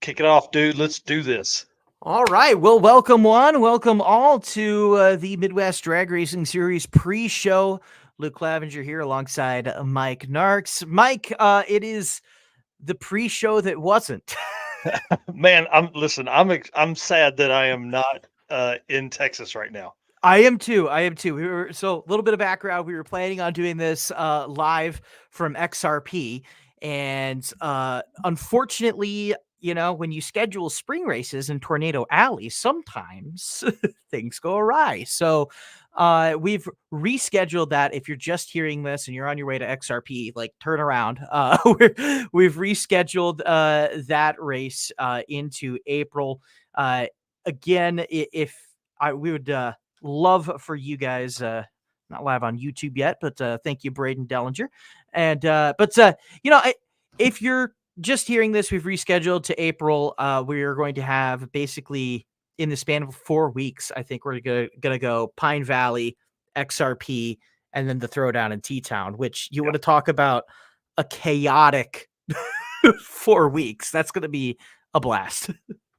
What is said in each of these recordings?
Kick it off, dude. Let's do this. All right. Well, welcome welcome all to the Midwest Drag Racing Series pre-show. Luke Clevenger here alongside Mike Narx. Mike, it is the pre-show that wasn't. Man, I'm sad that I am not in Texas right now. I am too. So a little bit of background. We were planning on doing this live from XRP, and unfortunately, when you schedule spring races in Tornado Alley, sometimes things go awry. So we've rescheduled that. If you're just hearing this and you're on your way to XRP, like turn around. We've rescheduled that race into April. Again, if we would love for you guys, not live on YouTube yet, but thank you, Braden Dellinger. And if you're just hearing this, we've rescheduled to April. We're going to have basically in the span of 4 weeks, I think we're gonna go Pine Valley, XRP, and then the throwdown in T-Town, which you want to talk about a chaotic 4 weeks. That's gonna be a blast.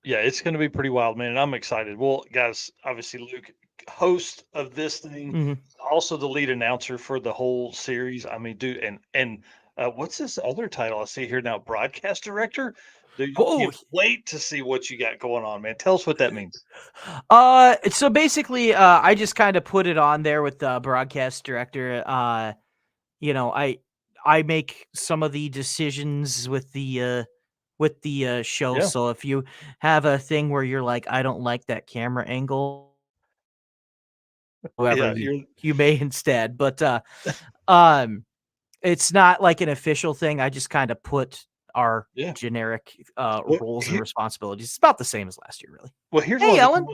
Yeah, it's going to be pretty wild, man, and I'm excited. Well, guys, obviously Luke, host of this thing, also the lead announcer for the whole series. I mean, dude, and what's this other title I see here now? Broadcast director. Dude, Oh, can't wait to see what you got going on, man. Tell us what that means. So basically, I just kind of put it on there with the broadcast director. I make some of the decisions with the show. Yeah, So if you have a thing where you're like, I don't like that camera angle, however, yeah, you may instead. But um, it's not like an official thing. I just kind of put our yeah. generic Well, roles and responsibilities. It's about the same as last year, really. Well, Hey, Ellen.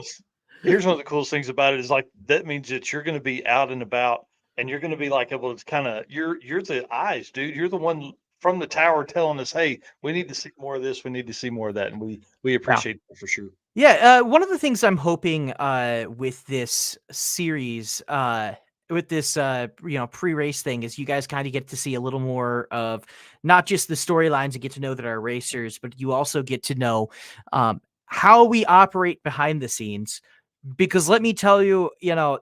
here's one of the coolest things about it is like that means that you're going to be out and about and you're going to be like able to kind of you're the eyes, dude. You're the one from the tower telling us, "Hey, we need to see more of this. We need to see more of that." And we Yeah. appreciate it for sure. Yeah, one of the things I'm hoping with this series, with this pre-race thing, is you guys kind of get to see a little more of not just the storylines and get to know that are racers, but you also get to know how we operate behind the scenes. Because let me tell you,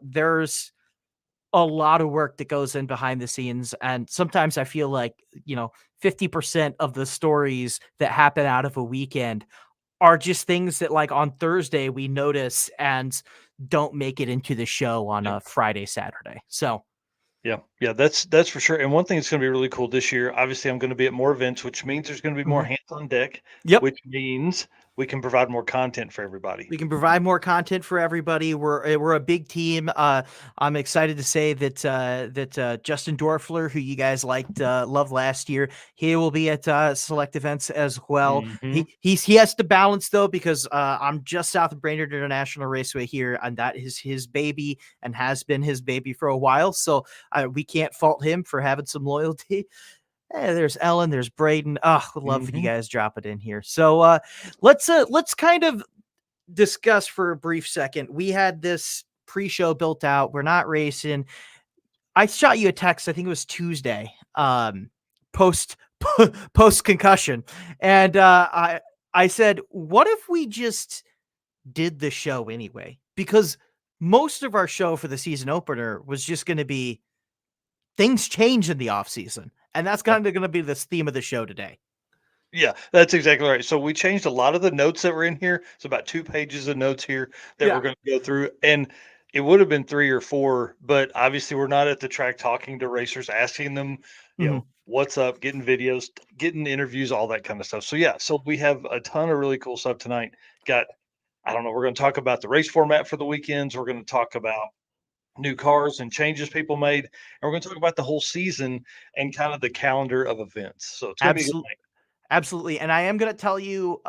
there's a lot of work that goes in behind the scenes, and sometimes I feel like 50% of the stories that happen out of a weekend are just things that like on Thursday we notice and don't make it into the show on Yeah, a Friday, Saturday. So yeah, that's for sure. And one thing that's going to be really cool this year, obviously, I'm going to be at more events, which means there's going to be more Mhm. hands on deck, Yep. which means we can provide more content for everybody. We can provide more content for everybody. We're a big team. I'm excited to say that Justin Dorfler, who you guys loved last year, he will be at select events as well. Hmm. He has to balance though because I'm just south of Brainerd International Raceway here, and that is his baby and has been his baby for a while. So we can't fault him for having some loyalty. Hey, there's Ellen, there's Braden. Would love for you Hmm. guys drop it in here. So let's kind of discuss for a brief second. We had this pre-show built out. We're not racing. I shot you a text, I think it was Tuesday, post post concussion. And I said, what if we just did the show anyway? Because most of our show for the season opener was just going to be things change in the off season. And that's kind of going to be the theme of the show today. Yeah, that's exactly right. So we changed a lot of the notes that were in here. It's about 2 pages of notes here that we're Yeah. going to go through, and it would have been 3 or 4, but obviously we're not at the track talking to racers, asking them, Mhm. what's up, getting videos, getting interviews, all that kind of stuff. So yeah, so we have a ton of really cool stuff tonight. Got, I don't know, we're going to talk about the race format for the weekends. We're going to talk about new cars and changes people made, and we're going to talk about the whole season and kind of the calendar of events. So it's going to be a good Absolutely. night. Absolutely. And I am going to tell you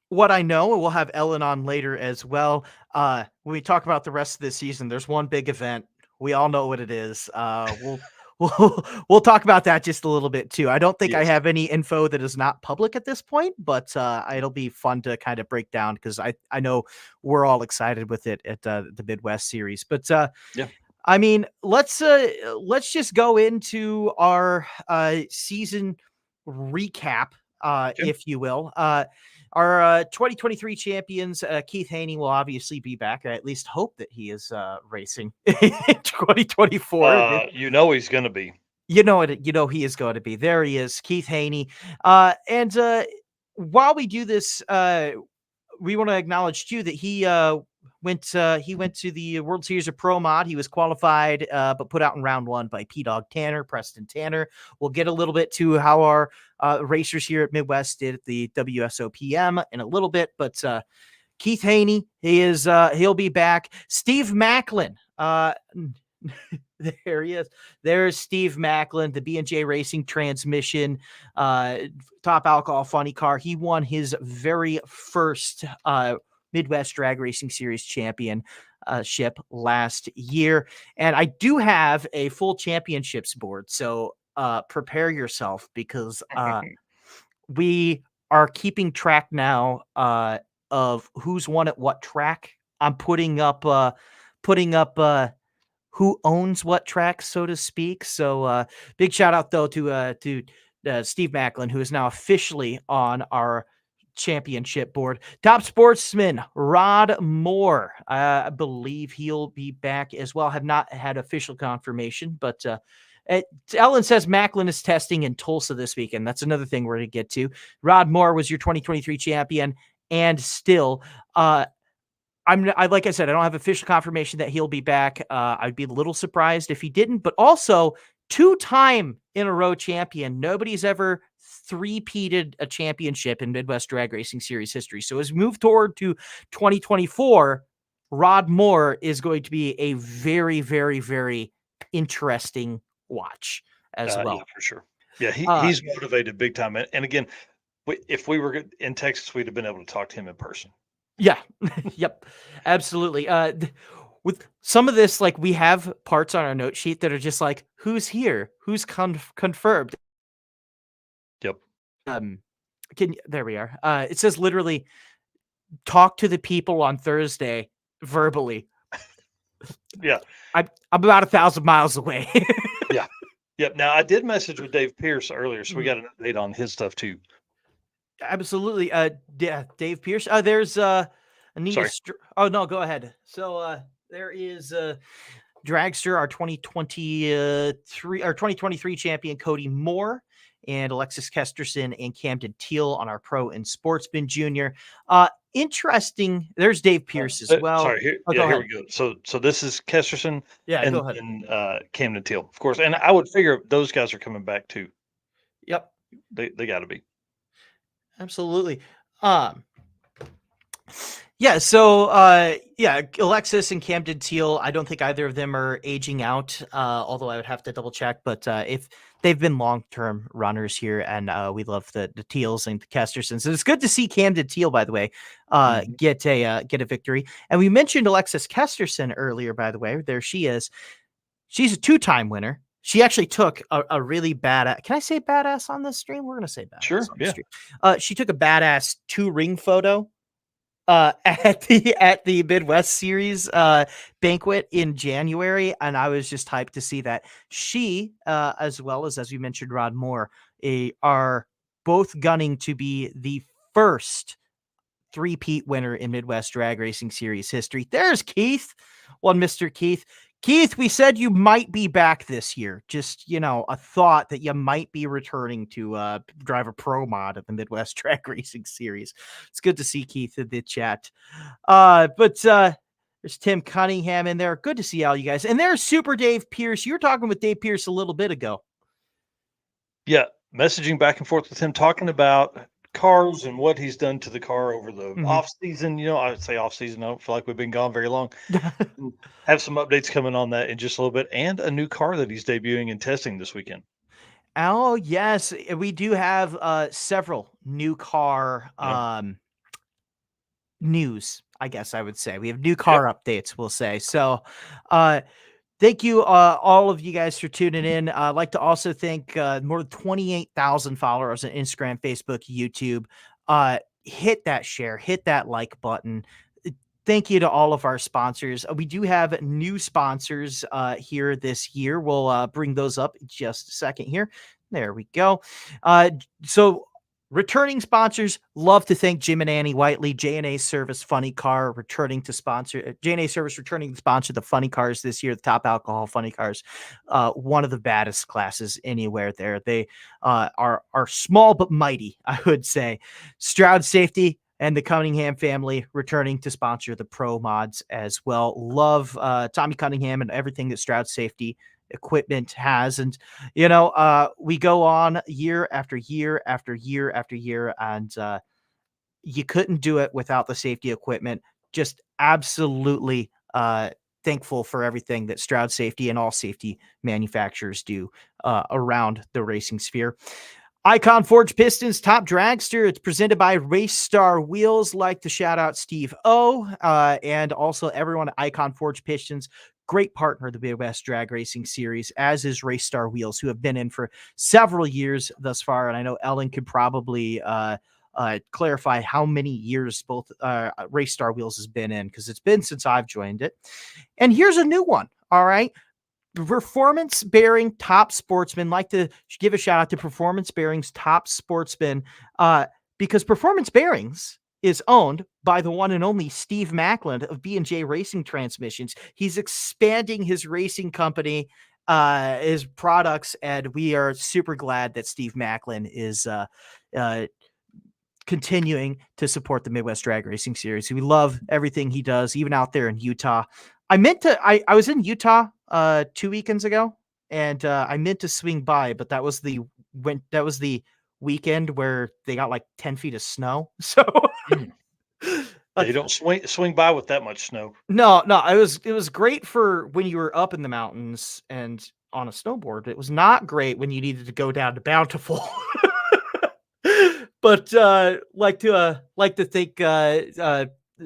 what I know, and we'll have Ellen on later as well. When we talk about the rest of the season, there's one big event. We all know what it is. We'll talk about that just a little bit too. I don't think I Yes. have any info that is not public at this point, but it'll be fun to kind of break down because I know we're all excited with it at the Midwest series. But Yeah. I mean, let's just go into our season recap. Okay. if you will. Our 2023 champions, Keith Haney, will obviously be back. I at least hope that he is racing in 2024. He's going to be. You know it. You know he is going to be. There he is, Keith Haney. And while we do this, we want to acknowledge too that he went to the World Series of Pro Mod. He was qualified, but put out in round one by P-Dog Tanner, Preston Tanner. We'll get a little bit to how our racers here at Midwest did at the WSOPM in a little bit, but Keith Haney, he'll be back. Steve Macklin, there he is. There's Steve Macklin, the B&J Racing Transmission, top alcohol funny car. He won his very first Midwest Drag Racing Series championship last year. And I do have a full championships board. So prepare yourself, because we are keeping track now of who's won at what track. I'm putting up who owns what track, so to speak. So big shout out though to Steve Macklin, who is now officially on our championship board. Top sportsman Rod Moore, I believe he'll be back as well. Have not had official confirmation, but Ellen says Macklin is testing in Tulsa this weekend. That's another thing we're going to get to. Rod Moore was your 2023 champion, and still like I said, I don't have official confirmation that he'll be back. I'd be a little surprised if he didn't, but also 2-time in a row champion. Nobody's ever three-peated a championship in Midwest Drag Racing Series history. So as we move toward to 2024, Rod Moore is going to be a very, very, very interesting watch as well. Yeah, for sure. Yeah, he's motivated big time. And again, if we were in Texas, we'd have been able to talk to him in person. Yeah. Yep. Absolutely. With some of this, like, we have parts on our note sheet that are just like, who's here? Who's confirmed? Yep. There we are. It says literally, talk to the people on Thursday verbally. Yeah. I'm about 1,000 miles away. Yeah. Yep. Now I did message with Dave Pierce earlier, so we got an update on his stuff too. Absolutely. Yeah, Dave Pierce. There's Anita. Oh no, go ahead. So there is Dragster, our 2023 or 2023 champion Cody Moore, and Alexis Kesterson and Camden Teal on our Pro and Sportsman Junior. Interesting. There's Dave Pierce as well. Sorry, here we go. So this is Kesterson, and go ahead. And Camden Teal, of course. And I would figure those guys are coming back too. Yep, they got to be. Absolutely. Yeah, so Alexis and Camden Teal, I don't think either of them are aging out, although I would have to double check, but if they've been long-term runners here, and we love the Teals and the Kestersons. So it's good to see Camden Teal, by the way, get a victory. And we mentioned Alexis Kesterson earlier, by the way. There she is. She's a 2-time winner. She actually took a really badass. Can I say badass on this stream? We're gonna say badass. Sure. On the stream. She took a badass 2-ring photo at the Midwest Series banquet in January, and I was just hyped to see that. She, as well as we mentioned, Rod Moore, are both gunning to be the first 3-peat winner in Midwest Drag Racing Series history. There's Keith, Mr. Keith. Keith, we said you might be back this year. Just, a thought that you might be returning to drive a pro mod at the Midwest Drag Racing Series. It's good to see Keith in the chat. But there's Tim Cunningham in there. Good to see all you guys. And there's Super Dave Pierce. You were talking with Dave Pierce a little bit ago. Yeah, messaging back and forth with him, talking about cars and what he's done to the car over the off season. I would say off season. I don't feel like we've been gone very long. Have some updates coming on that in just a little bit, and a new car that he's debuting and testing this weekend. Oh yes, we do have several new car news. I guess I would say we have new car updates. We'll say so. Thank you, all of you guys, for tuning in. I'd like to also thank more than 28,000 followers on Instagram, Facebook, YouTube. Hit that share, hit that like button. Thank you to all of our sponsors. We do have new sponsors here this year. We'll bring those up in just a second here. There we go. So Returning sponsors, love to thank Jim and Annie Whiteley, J&A Service Funny Car, returning to sponsor J&A Service returning to sponsor the funny cars this year, the top alcohol funny cars. One of the baddest classes anywhere there. They are small but mighty, I would say. Stroud Safety and the Cunningham family returning to sponsor the Pro Mods as well. Love Tommy Cunningham and everything that Stroud Safety equipment has. And we go on year after year after year after year, and you couldn't do it without the safety equipment. Just absolutely thankful for everything that Stroud Safety and all safety manufacturers do around the racing sphere. Icon Forge Pistons Top Dragster. It's presented by Race Star Wheels. Like to shout out Steve O and also everyone at Icon Forge Pistons. Great partner of the Midwest Drag Racing Series, as is Race Star Wheels, who have been in for several years thus far. And I know Ellen could probably clarify how many years both Race Star Wheels has been in, because it's been since I've joined it. And here's a new one. All right. Performance Bearing Top Sportsman. Like to give a shout out to Performance Bearings Top Sportsman because Performance Bearings is owned by the one and only Steve Macklin of B&J Racing Transmissions. He's expanding his racing company, his products, and we are super glad that Steve Macklin is continuing to support the Midwest Drag Racing Series. We love everything he does, even out there in Utah. I was in Utah 2 weekends ago, and I meant to swing by, but that was the weekend where they got like 10 feet of snow. So They don't swing by with that much snow. No, it was great for when you were up in the mountains and on a snowboard. It was not great when you needed to go down to Bountiful. But like to thank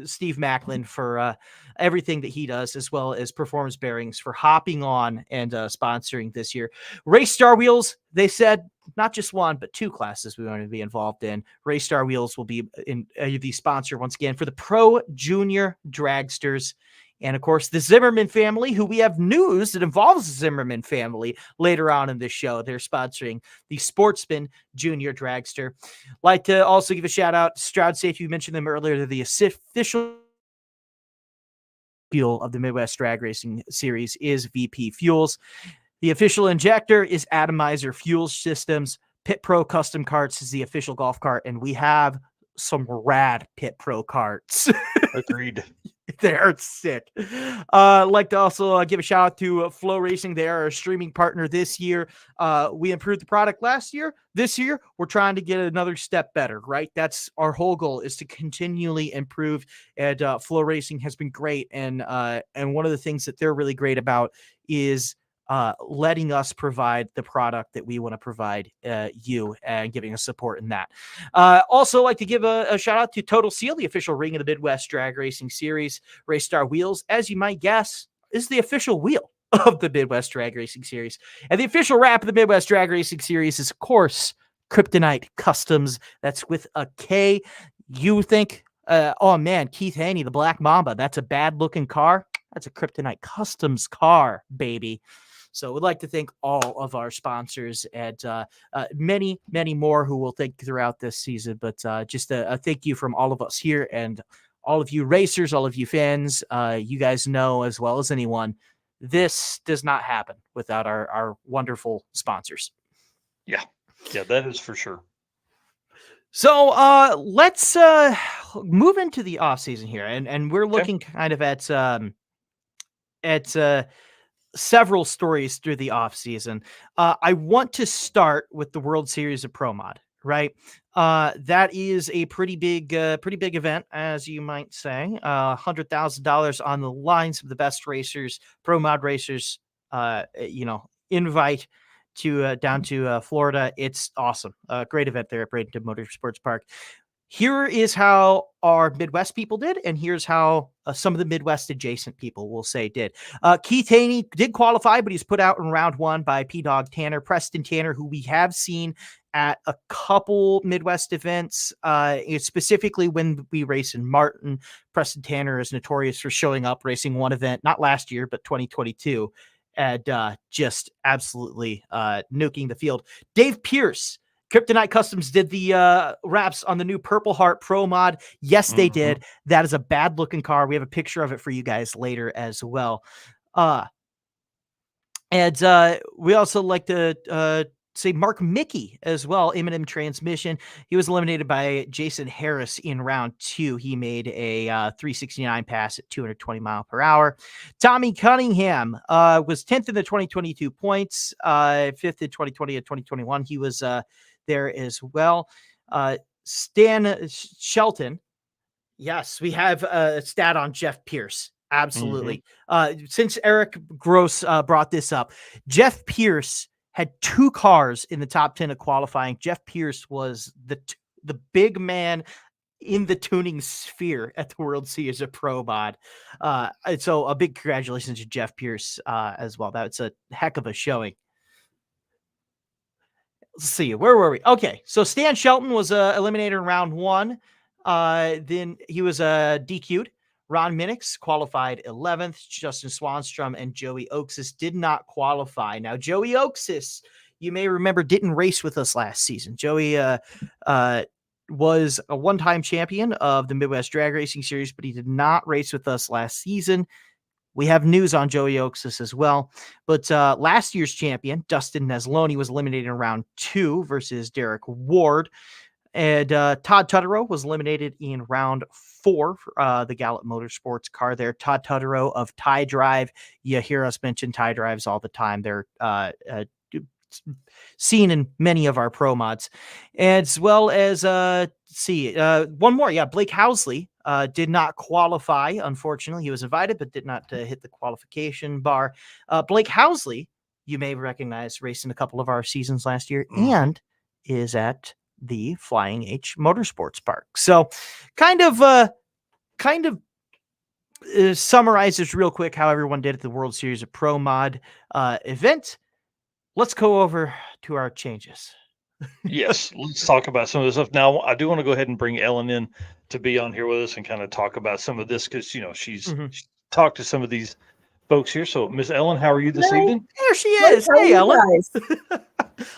Steve Macklin for everything that he does, as well as Performance Bearings for hopping on and sponsoring this year. Race Star Wheels, they said not just one, but two classes we want to be involved in. Race Star Wheels will be in the sponsor once again for the Pro Junior Dragsters. And of course, the Zimmerman family, who we have news that involves the Zimmerman family later on in this show. They're sponsoring the Sportsman Junior Dragster. Like to also give a shout out to Stroud Safety. You mentioned them earlier. They're the official fuel of the Midwest Drag Racing Series is VP Fuels. The official injector is Atomizer Fuel Systems. Pit Pro Custom Carts is the official golf cart, and we have some rad Pit Pro carts. Agreed. They're sick. Like to also give a shout out to Flow Racing. They are a streaming partner this year. We improved the product last year. This year, we're trying to get another step better, right? That's our whole goal, is to continually improve. And Flow Racing has been great. And one of the things that they're really great about is letting us provide the product that we want to provide you, and giving us support in that. Also like to give a shout out to Total Seal, the official ring of the Midwest Drag Racing Series. Race Star Wheels, as you might guess, is the official wheel of the Midwest Drag Racing Series. And the official wrap of the Midwest Drag Racing Series is, of course, Kryptonite Customs. That's with a K. You think, oh man, Keith Haney, the Black Mamba, that's a bad looking car. That's a Kryptonite Customs car, baby. So we'd like to thank all of our sponsors and many, many more who we'll thank throughout this season. But just a thank you from all of us here, and all of you racers, all of you fans. You guys know as well as anyone, this does not happen without our wonderful sponsors. Yeah, that is for sure. So let's move into the off season here, and we're looking kind of at several stories through the off season. I want to start with the World Series of Pro Mod, right? That is a pretty big event, as you might say. $100,000 on the lines of the best racers, Pro Mod racers. Invite to down to Florida. It's awesome. Great event there at Bradenton Motorsports Park. Here is how our Midwest people did, and here's how some of the Midwest adjacent people will say did. Keith Haney did qualify, but he's put out in round one by P-Dog Tanner. Preston Tanner, who we have seen at a couple Midwest events, specifically when we race in Martin. Preston Tanner is notorious for showing up, racing one event, not last year, but 2022, and just absolutely nuking the field. Dave Pierce Kryptonite Customs did the wraps on the new Purple Heart Pro Mod. Yes, they did. That is a bad looking car. We have a picture of it for you guys later as well. And we also like to say Mark Mickey as well, M&M Transmission. He was eliminated by Jason Harris in round 2. He made a 369 pass at 220 mile per hour. Tommy Cunningham was 10th in the 2022 points, 5th in 2020 and 2021. He was there as well. Stan Shelton. Yes, we have a stat on Jeff Pierce. Absolutely. Since Eric Gross brought this up, Jeff Pierce had 2 cars in the top 10 of qualifying. Jeff Pierce was the big man in the tuning sphere at the World Series of Pro Mod. So a big congratulations to Jeff Pierce as well. That's a heck of a showing. Let's see, where were we? Okay, so Stan Shelton was eliminated in round 1. Then he was DQ'd. Ron Minix qualified 11th. Justin Swanstrom and Joey Oaksis did not qualify. Now, Joey Oaksis, you may remember, didn't race with us last season. Joey was a one-time champion of the Midwest Drag Racing Series, but he did not race with us last season. We have news on Joey Oaksis as well. But last year's champion, Dustin Nesloni, was eliminated in round 2 versus Derek Ward. And Todd Tutterow was eliminated in round 4 for the Gallup Motorsports car there. Todd Tutterow of Tie Drive. You hear us mention Tie Drives all the time. They're seen in many of our pro mods. As well as, one more. Yeah, Blake Housley did not qualify, unfortunately. He was invited, but did not hit the qualification bar. Blake Housley, you may recognize, racing a couple of our seasons last year, and is at the Flying H Motorsports Park. So kind of summarizes real quick how everyone did at the World Series of Pro Mod event. Let's go over to our changes. Yes, let's talk about some of this stuff. Now, I do want to go ahead and bring Ellen in to be on here with us and kind of talk about some of this because, she's talked to some of these folks here. So, Miss Ellen, how are you this evening? There she is. Hey, Ellen.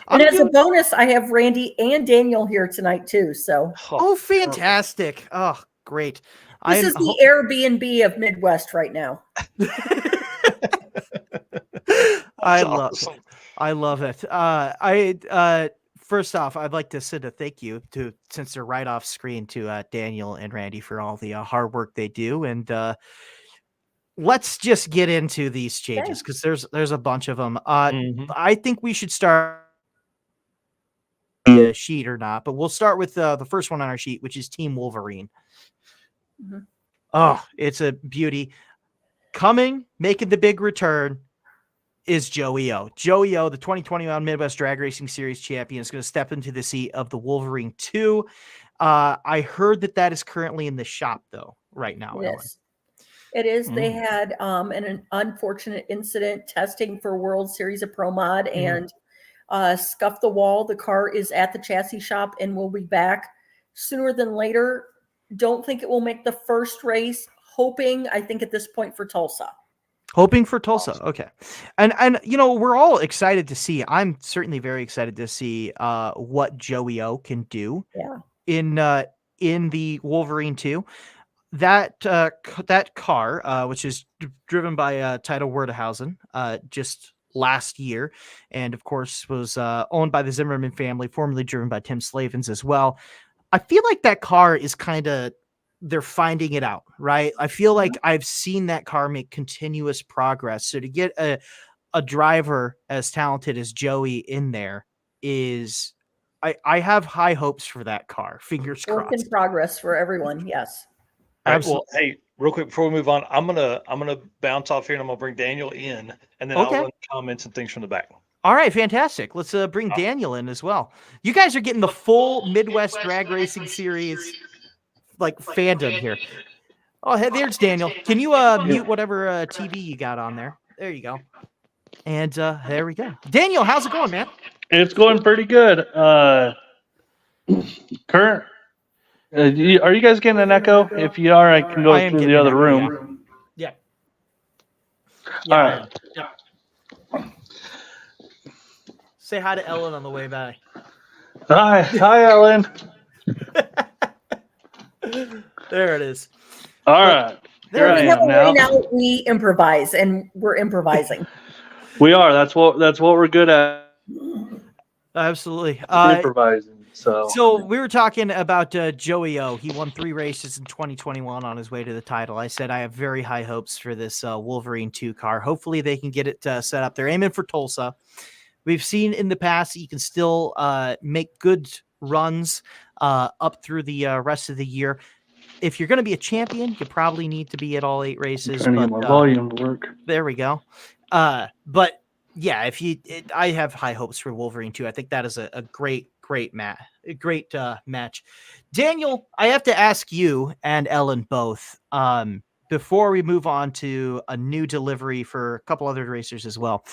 And as a bonus, I have Randy and Daniel here tonight too. So, fantastic! Oh, great! This is the Airbnb of Midwest right now. I love it. First off, I'd like to send a thank you to, since they're right off screen, to Daniel and Randy for all the hard work they do. And let's just get into these changes because there's a bunch of them. I think we should start the sheet or not, but we'll start with the first one on our sheet, which is Team Wolverine. Oh, it's a beauty. Making the big return is Joey O. Joey O, the 2021 Midwest Drag Racing Series champion, is going to step into the seat of the Wolverine 2. I heard that is currently in the shop, though, right now. Yes, it is. They had an unfortunate incident testing for World Series of Pro Mod and scuffed the wall. The car is at the chassis shop and will be back sooner than later. Don't think it will make the first race. Hoping, I think, at this point for Tulsa. Hoping for Tulsa. Okay. And we're all excited to see. I'm certainly very excited to see what Joey O can do in the Wolverine 2. That car, which is driven by Title Werdehausen, just last year, and of course was owned by the Zimmerman family, formerly driven by Tim Slavens as well. I feel like that car is they're finding it out, right? I feel like I've seen that car make continuous progress. So to get a driver as talented as Joey in there is, I have high hopes for that car. Fingers crossed. Work in progress for everyone. Yes. Absolutely. Well, hey, real quick before we move on, I'm gonna bounce off here and I'm gonna bring Daniel in, and then I'll run comments and things from the back. All right, fantastic. Let's bring Daniel in as well. You guys are getting the full Midwest Drag Racing Series fandom here. Oh, hey, there's Daniel. Can you mute whatever TV you got on there? There you go. And there we go. Daniel, how's it going, man? It's going pretty good. Kurt, are you guys getting an echo? If you are, I can go through the other room. Yeah. All right. Yeah. Say hi to Ellen on the way by. Hi, Ellen. There it is. All right. Here I we have am a way now. now. We improvise, and we're improvising. We are. That's what we're good at. Absolutely. Improvising. So we were talking about Joey O. He won 3 races in 2021 on his way to the title. I said I have very high hopes for this Wolverine 2 car. Hopefully they can get it set up. They're aiming for Tulsa. We've seen in the past that you can still make good runs up through the rest of the year. If you're going to be a champion, you probably need to be at all 8 races. Trying to get my volume to work. There we go. But yeah, I have high hopes for Wolverine 2. I think that is a great match. Daniel, I have to ask you and Ellen both, before we move on to a new delivery for a couple other racers as well.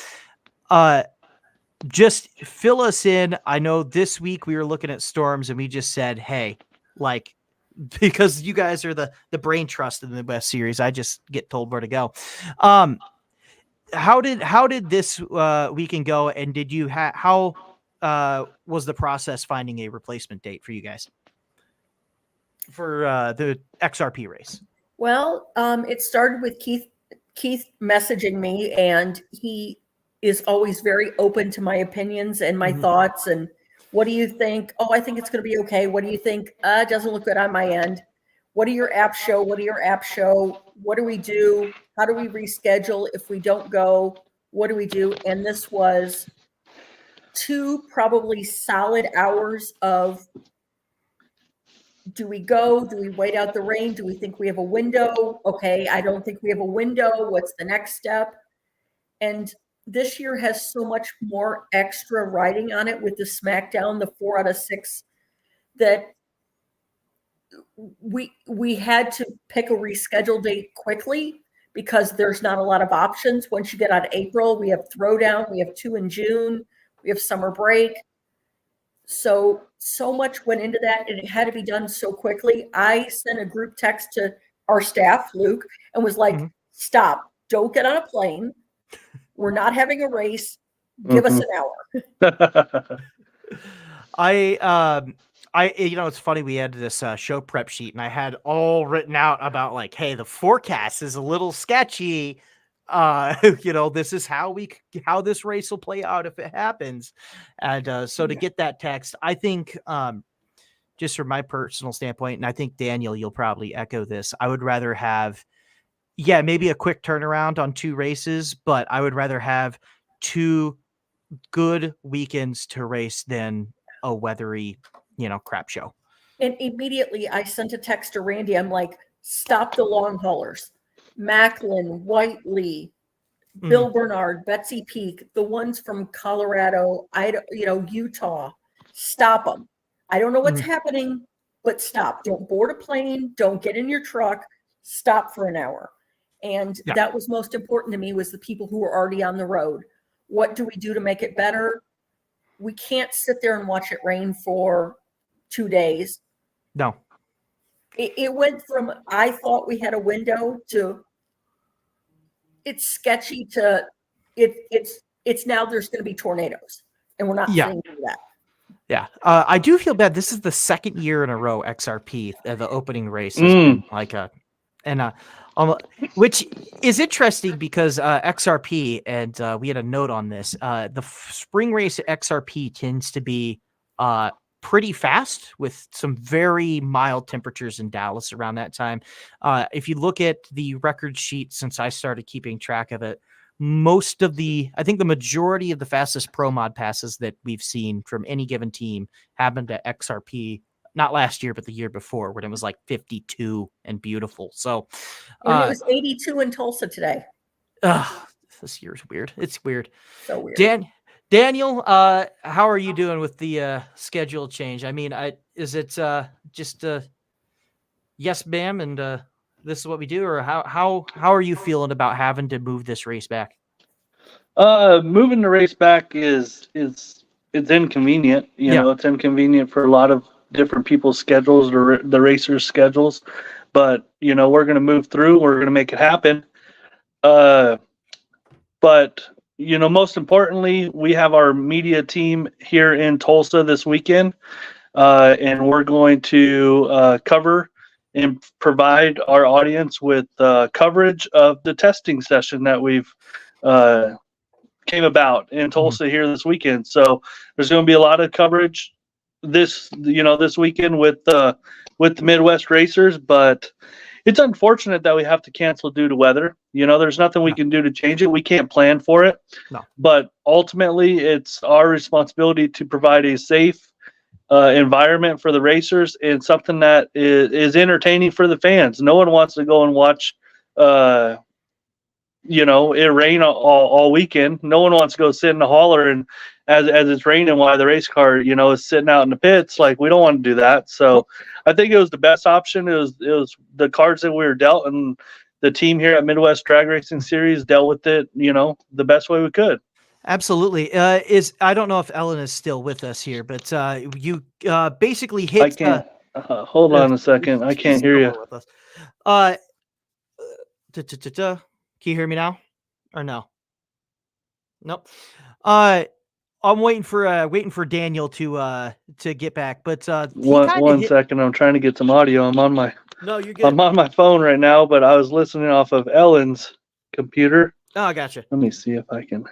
Just fill us in. I know this week we were looking at storms and we just said, hey, like, because you guys are the brain trust in the Midwest series, I just get told where to go. How did this weekend go, and did you how was the process finding a replacement date for you guys for the XRP race? Well, it started with Keith messaging me, and he is always very open to my opinions and my thoughts. And what do you think? Oh, I think it's going to be okay. What do you think? It doesn't look good on my end. What do your apps show? What do your apps show? What do we do? How do we reschedule if we don't go? What do we do? And this was 2 probably solid hours of, do we go? Do we wait out the rain? Do we think we have a window? Okay, I don't think we have a window. What's the next step? And this year has so much more extra riding on it with the SmackDown, the 4 out of 6, that we had to pick a reschedule date quickly because there's not a lot of options. Once you get out of April, we have Throwdown, we have 2 in June, we have summer break. So much went into that, and it had to be done so quickly. I sent a group text to our staff, Luke, and was like, stop, don't get on a plane. We're not having a race. Give us an hour. It's funny. We had this show prep sheet, and I had all written out about like, hey, the forecast is a little sketchy. This is how this race will play out if it happens. And to get that text, I think, just from my personal standpoint, and I think Daniel, you'll probably echo this, I would rather have, maybe a quick turnaround on 2 races, but I would rather have 2 good weekends to race than a weathery, crap show. And immediately I sent a text to Randy. I'm like, stop the long haulers. Macklin, Whiteley, Bill Bernard, Betsy Peak, the ones from Colorado, Utah, stop them. I don't know what's happening, but stop. Don't board a plane. Don't get in your truck. Stop for an hour. And that was most important to me, was the people who were already on the road. What do we do to make it better? We can't sit there and watch it rain for 2 days. No. It went from, I thought we had a window, to it's sketchy, to it's now there's going to be tornadoes, and we're not seeing that. Yeah. I do feel bad. This is the second year in a row XRP, the opening race, has been like which is interesting because XRP, and we had a note on this, the spring race at XRP tends to be pretty fast with some very mild temperatures in Dallas around that time. If you look at the record sheet since I started keeping track of it, I think the majority of the fastest Pro Mod passes that we've seen from any given team happened at XRP, not last year, but the year before, when it was like 52 and beautiful. So and it was 82 in Tulsa today. This year's weird. It's weird. So weird. Daniel, how are you doing with the schedule change? I mean, is it just yes, ma'am, and this is what we do, or how are you feeling about having to move this race back? Moving the race back is inconvenient. It's inconvenient for a lot of different people's schedules, the racers' schedules. But we're going to move through. We're going to make it happen. But most importantly, we have our media team here in Tulsa this weekend, and we're going to cover and provide our audience with coverage of the testing session that we've came about in Tulsa here this weekend. So there's going to be a lot of coverage this weekend with the Midwest racers, but it's unfortunate that we have to cancel due to weather. There's nothing we can do to change it. We can't plan for it. No. But ultimately, it's our responsibility to provide a safe environment for the racers and something that is entertaining for the fans. No one wants to go and watch it rain all weekend. No one wants to go sit in the hauler and as it's raining while the race car, is sitting out in the pits. Like, we don't want to do that. So I think it was the best option. It was the cards that we were dealt, and the team here at Midwest Drag Racing Series dealt with it, the best way we could. Absolutely. I don't know if Ellen is still with us here, but you basically hit. I can't. Hold on a second. I can't hear you. With us. Can you hear me now, or no? Nope. I'm waiting for Daniel to get back, but one second. I'm trying to get some audio. I'm on my. No, you're good. I'm on my phone right now, but I was listening off of Ellen's computer. Oh, I gotcha. Let me see if I can.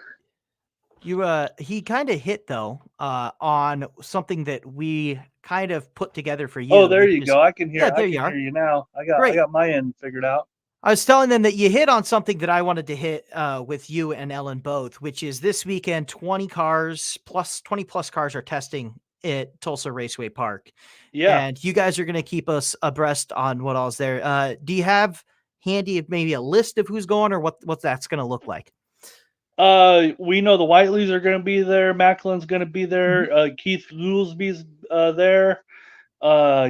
He kind of hit though on something that we kind of put together for you. Oh, there you go. I can hear. Yeah, there you you are. Hear you now. I got my end figured out. I was telling them that you hit on something that I wanted to hit with you and Ellen both, which is this weekend, 20 plus cars are testing at Tulsa Raceway Park. Yeah. And you guys are going to keep us abreast on what all's there. Do you have handy maybe a list of who's going or what that's going to look like? We know the Whiteleys are going to be there. Macklin's going to be there. Keith Goolsby's there.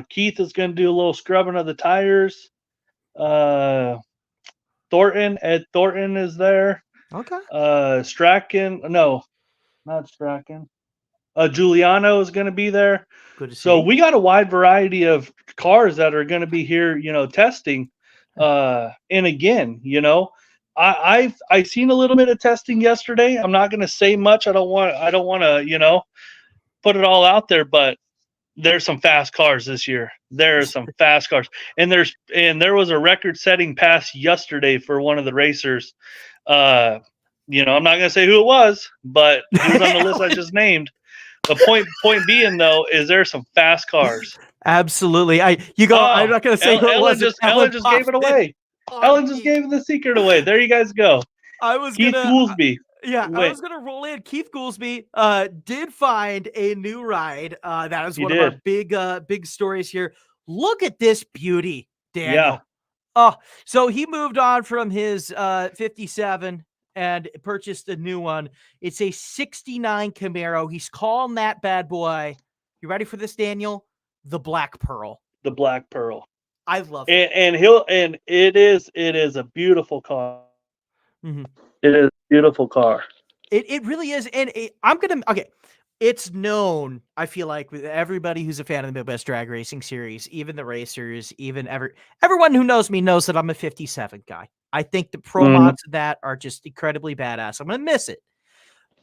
Keith is going to do a little scrubbing of the tires. Ed Thornton is there. Okay. Strachan, no, not Strachan. Giuliano is going to be there. Good to see. So we got a wide variety of cars that are going to be here, testing. And again, I seen a little bit of testing yesterday. I'm not going to say much. I don't want to, put it all out there, but there's some fast cars this year. There are some fast cars, and there was a record-setting pass yesterday for one of the racers. I'm not going to say who it was, but he was on the list I just named. The point being though is there's some fast cars. Absolutely. I'm not going to say who it was. Ellen just gave it away. Ellen just gave the secret away. There you guys go. Keith Goolsby. Yeah, I was gonna roll in. Keith Goolsby did find a new ride. That is one of our big stories here. Look at this beauty, Daniel. Yeah. Oh, so he moved on from his 57 and purchased a new one. It's a 69 Camaro. He's calling that bad boy. You ready for this, Daniel? The Black Pearl. The Black Pearl. I love it. And it is a beautiful car. Mm-hmm. It is a beautiful car. It really is. And it's known, I feel like, with everybody who's a fan of the Midwest Drag Racing Series, even the racers, even everyone who knows me knows that I'm a 57 guy. I think the pro mods of that are just incredibly badass. I'm going to miss it.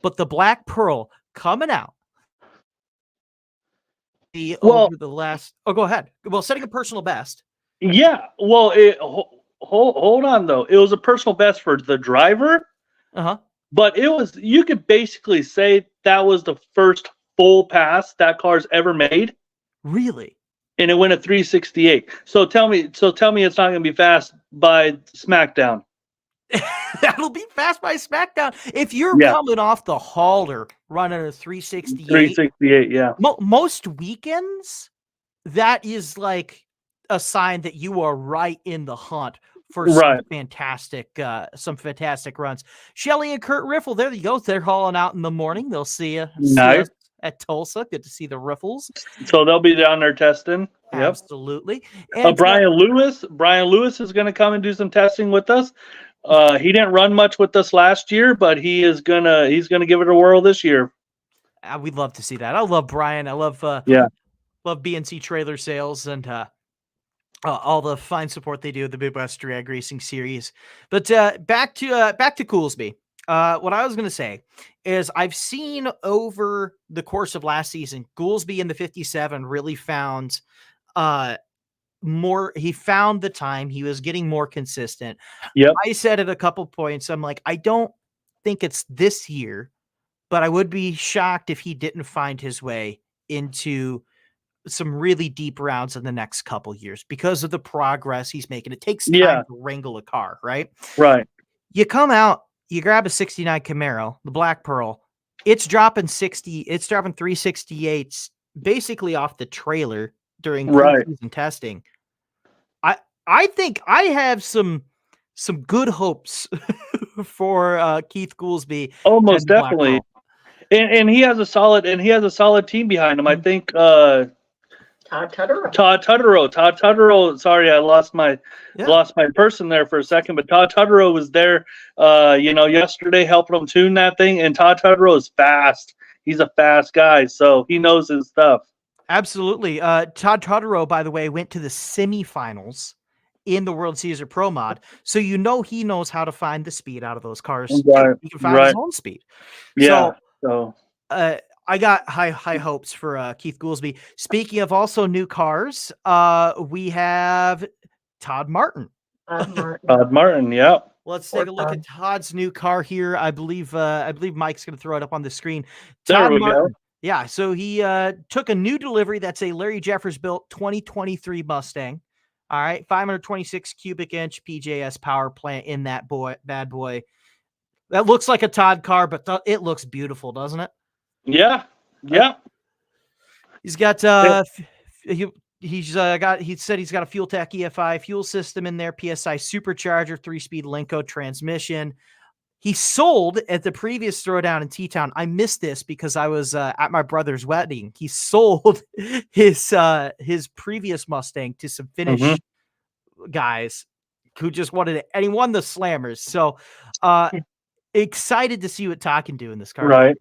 But the Black Pearl coming out. Over the last... Oh, go ahead. Well, setting a personal best. Yeah. Well, hold on, though. It was a personal best for the driver. Uh-huh. But you could basically say that was the first full pass that car's ever made. Really? And it went at 368. So tell me it's not going to be fast by SmackDown. That'll be fast by SmackDown. If you're coming off the hauler running a 368. 368, yeah. Most weekends, that is like a sign that you are right in the hunt for some fantastic runs. Shelly and Kurt Riffle, there you go. They're hauling out in the morning. They'll see you at Tulsa. Good to see the Riffles. So they'll be down there testing. Yep. Absolutely. And Brian Lewis is going to come and do some testing with us. He didn't run much with us last year, but he's gonna give it a whirl this year. We'd love to see that. I love Brian. I love love BNC Trailer Sales and all the fine support they do with the Midwest Drag Racing Series. But back to Goolsby. What I was going to say is I've seen over the course of last season, Goolsby in the 57 really found he found the time. He was getting more consistent. Yep. I said at a couple points, I'm like, I don't think it's this year, but I would be shocked if he didn't find his way into some really deep rounds in the next couple years because of the progress he's making. It takes time to wrangle a car, right? Right. You come out, you grab a 69 Camaro, the Black Pearl, it's dropping 368s basically off the trailer during preseason testing. I think I have some good hopes for Keith Goolsby. Oh, most definitely. And he has a solid team behind him. I think Todd Tutterow. Sorry, I lost my person there for a second, but Todd Tutterow was there yesterday helping him tune that thing, and Todd Tutterow is fast. He's a fast guy, so he knows his stuff. Absolutely. Todd Tutterow, by the way, went to the semifinals in the World Series of Pro Mod, so he knows how to find the speed out of those cars. Right. He can find his own speed. Yeah. So I got high hopes for Keith Goolsby. Speaking of also new cars, we have Todd Martin. Todd Martin, yeah. Let's take a look at Todd's new car here. I believe Mike's going to throw it up on the screen. There we go. Yeah, so he took a new delivery. That's a Larry Jeffers built 2023 Mustang. All right, 526 cubic inch PJS power plant in that bad boy. That looks like a Todd car, but it looks beautiful, doesn't it? Yeah. He's got he said he's got a Fuel Tech EFI fuel system in there, PSI supercharger, 3-speed Lenco transmission. He sold at the previous throwdown in T-Town. I missed this because I was at my brother's wedding. He sold his previous Mustang to some Finnish guys who just wanted it, and he won the Slammers. So excited to see what Todd can do in this car. Right.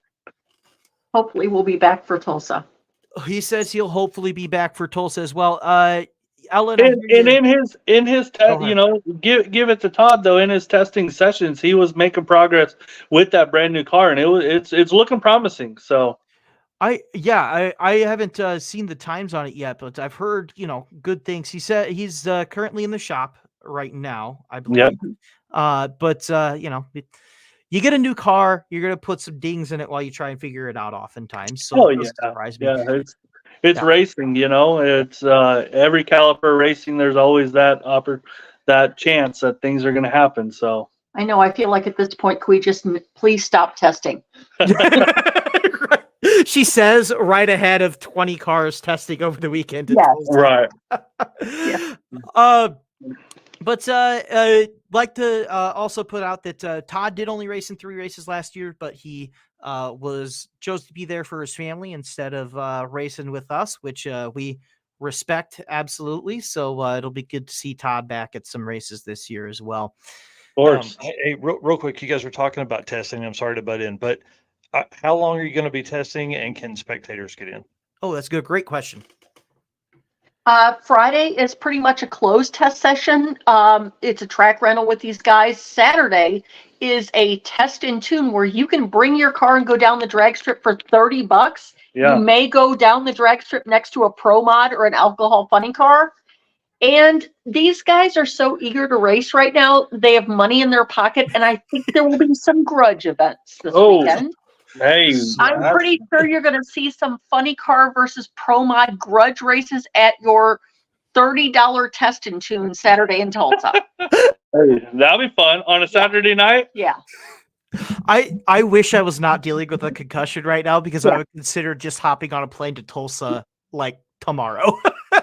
Hopefully we'll be back for Tulsa. He says he'll hopefully be back for Tulsa as well. Ellen, and in his test, give it to Todd though. In his testing sessions, he was making progress with that brand new car, and it's looking promising. So, I haven't seen the times on it yet, but I've heard good things. He said he's currently in the shop right now, I believe. Yep. But you get a new car, you're gonna put some dings in it while you try and figure it out. Oftentimes, so surprise me. Yeah, it's racing, It's every caliper racing. There's always that chance that things are going to happen. So I know. I feel like at this point, can we just please stop testing? She says right ahead of 20 cars testing over the weekend. Yes. Right. Yeah. But like to also put out that Todd did only race in 3 races last year, but he chose to be there for his family instead of racing with us, which we respect absolutely. So it'll be good to see Todd back at some races this year as well. Of course. Hey, real quick, you guys were talking about testing. I'm sorry to butt in, but how long are you going to be testing, and can spectators get in? Oh, that's good. Great question. Friday is pretty much a closed test session. It's a track rental with these guys. Saturday is a test and tune where you can bring your car and go down the drag strip for $30. Yeah. You may go down the drag strip next to a Pro Mod or an alcohol funny car. And these guys are so eager to race right now. They have money in their pocket, and I think there will be some grudge events this weekend. Hey, I'm pretty sure you're going to see some funny car versus Pro Mod grudge races at your $30 test and tune Saturday in Tulsa. Hey, that'll be fun on a Saturday night. Yeah. I wish I was not dealing with a concussion right now, because I would consider just hopping on a plane to Tulsa like tomorrow.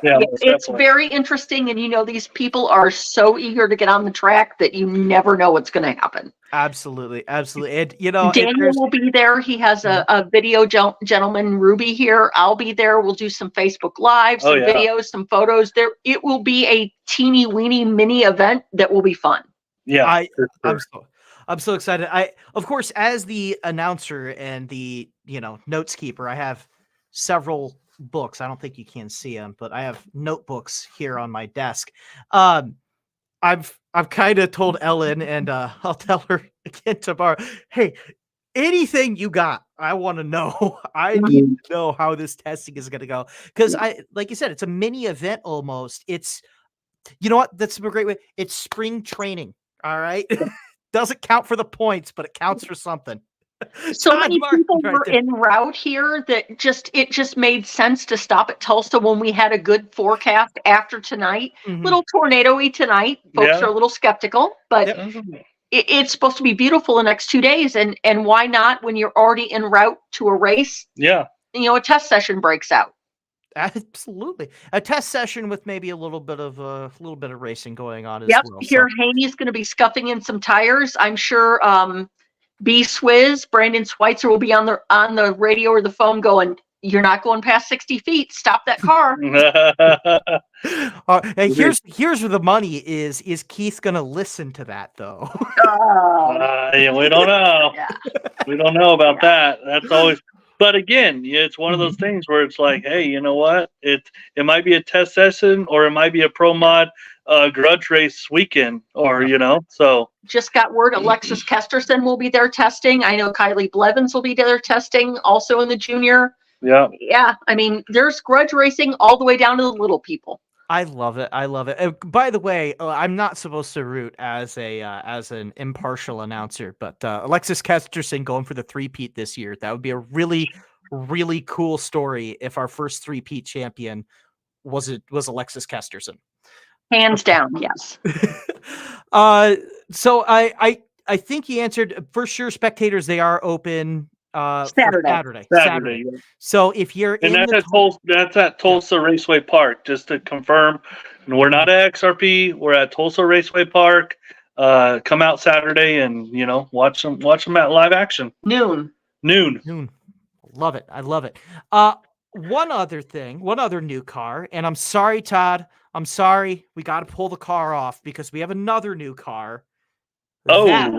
Yeah, it's very interesting, and these people are so eager to get on the track that you never know what's going to happen. Absolutely. And Daniel will be there. He has a video gentleman, Ruby, here. I'll be there. We'll do some Facebook Live, some videos, some photos. It will be a teeny weeny mini event that will be fun. Yeah, I'm so excited. Of course, as the announcer and the notes keeper, I have several books. I don't think you can see them, but I have notebooks here on my desk. I've kind of told Ellen, and I'll tell her again tomorrow. Hey, anything you got, I want to know. I need to know how this testing is going to go. Because like you said, it's a mini event almost. It's, you know what? That's a great way. It's spring training. All right. Doesn't count for the points, but it counts for something. So Todd many Martin people right were there. en route here that it just made sense to stop at Tulsa when we had a good forecast after tonight. Mhm. Little tornado-y tonight. Folks Yeah. are a little skeptical, but it's supposed to be beautiful the next 2 days. And why not, when you're already en route to a race, Yeah. a test session breaks out. Absolutely, a test session with maybe a little bit of racing going on as Yep. well. Here, Haney's going to be scuffing in some tires. I'm sure B Swizz, Brandon Schweitzer will be on the radio or the phone going, "You're not going past 60 feet. Stop that car." Hey, here's where the money is. Is Keith going to listen to that though? Yeah, we don't know. Yeah. We don't know about that. That's always. But again, it's one of those things where it's like, hey, you know what? It might be a test session, or it might be a pro mod grudge race weekend, or so. Just got word Alexis Kesterson will be there testing. I know Kylie Blevins will be there testing, also in the junior. Yeah. Yeah. I mean, there's grudge racing all the way down to the little people. I love it. I love it. By the way, I'm not supposed to root as an impartial announcer, but Alexis Kesterson going for the three-peat this year. That would be a really, really cool story if our first three-peat champion was Alexis Kesterson. Hands down, yes. So I think he answered for sure. Spectators, they are open Saturday. Saturday. Yeah. So if you're that's at Tulsa Raceway Park, just to confirm. We're not at XRP. We're at Tulsa Raceway Park. Come out Saturday and watch them at live action. Noon. Love it. I love it. One other new car, and I'm sorry, Todd. I'm sorry. We got to pull the car off because we have another new car. My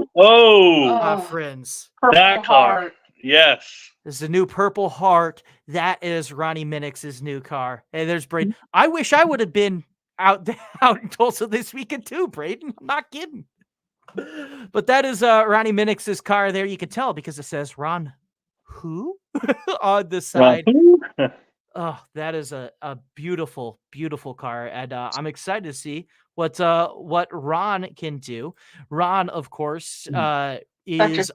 friends. That car. Yes. This is a new Purple Heart. That is Ronnie Minix's new car. Hey, there's Braden. I wish I would have been out in Tulsa this weekend too, Braden. I'm not kidding. But that is Ronnie Minix's car there. You can tell because it says Ron who on the side. Oh, that is a beautiful, beautiful car. And I'm excited to see what Ron can do. Ron, of course, is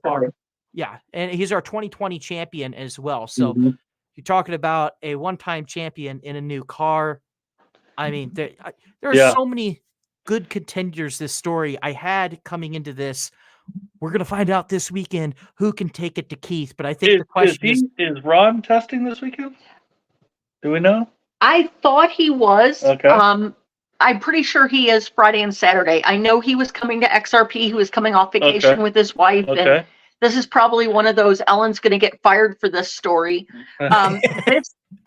and he's our 2020 champion as well. So you're talking about a one-time champion in a new car. I mean, there are so many good contenders. This story I had coming into this. We're gonna find out this weekend who can take it to Keith. But I think the question is Ron testing this weekend? Do we know? I thought he was. Okay. I'm pretty sure he is Friday and Saturday. I know he was coming to XRP. He was coming off vacation with his wife. Okay. And this is probably one of those Ellen's going to get fired for this story.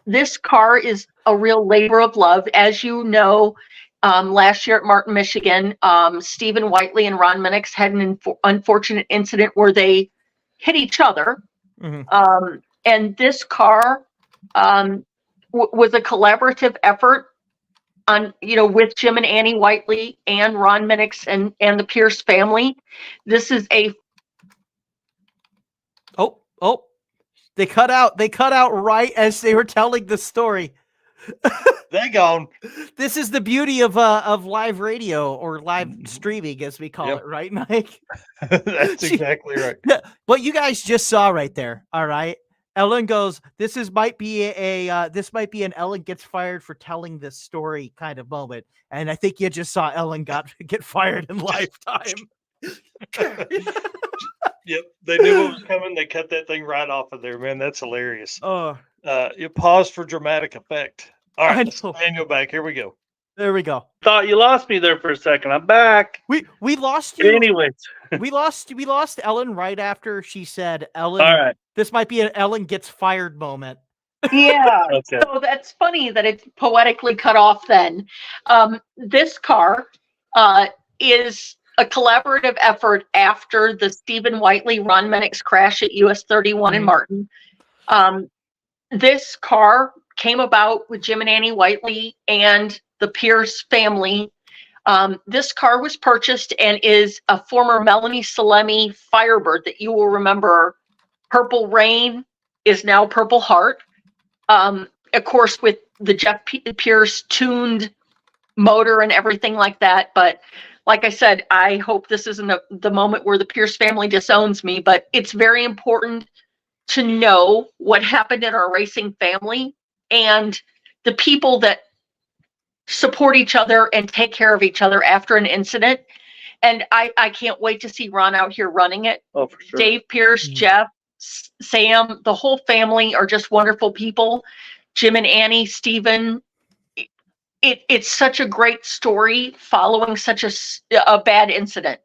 This car is a real labor of love. As you know, last year at Martin, Michigan, Stephen Whiteley and Ron Minix had an unfortunate incident where they hit each other. And this car was a collaborative effort on, with Jim and Annie Whiteley and Ron Minix and the Pierce family. This is a they cut out right as they were telling the story. They're gone. This is the beauty of live radio or live streaming, as we call it, right, Mike? That's exactly right. What you guys just saw right there. All right. Ellen goes, this might be an Ellen gets fired for telling this story kind of moment. And I think you just saw Ellen get fired in lifetime. Yep. They knew what was coming. They cut that thing right off of there, man. That's hilarious. You pause for dramatic effect. All right, let's Daniel back. Here we go. There we go. Thought you lost me there for a second. I'm back. We lost you. Anyways. we lost Ellen right after she said, Ellen, all right. This might be an Ellen gets fired moment. Yeah. Okay. So that's funny that it's poetically cut off then. This car is a collaborative effort after the Stephen Whiteley Ron Minix crash at US 31 in Martin. This car came about with Jim and Annie Whiteley and the Pierce family This car was purchased and is a former Melanie Salemi Firebird that you will remember. Purple Rain is now Purple Heart. Of course, with the Jeff Pierce tuned motor and everything like that. But like I said, I hope this isn't the moment where the Pierce family disowns me, but it's very important to know what happened in our racing family and the people that support each other and take care of each other after an incident. And I can't wait to see Ron out here running it. Oh, for sure. Dave Pierce, Jeff, Sam, the whole family are just wonderful people. Jim and Annie, Stephen. It's such a great story following such a bad incident.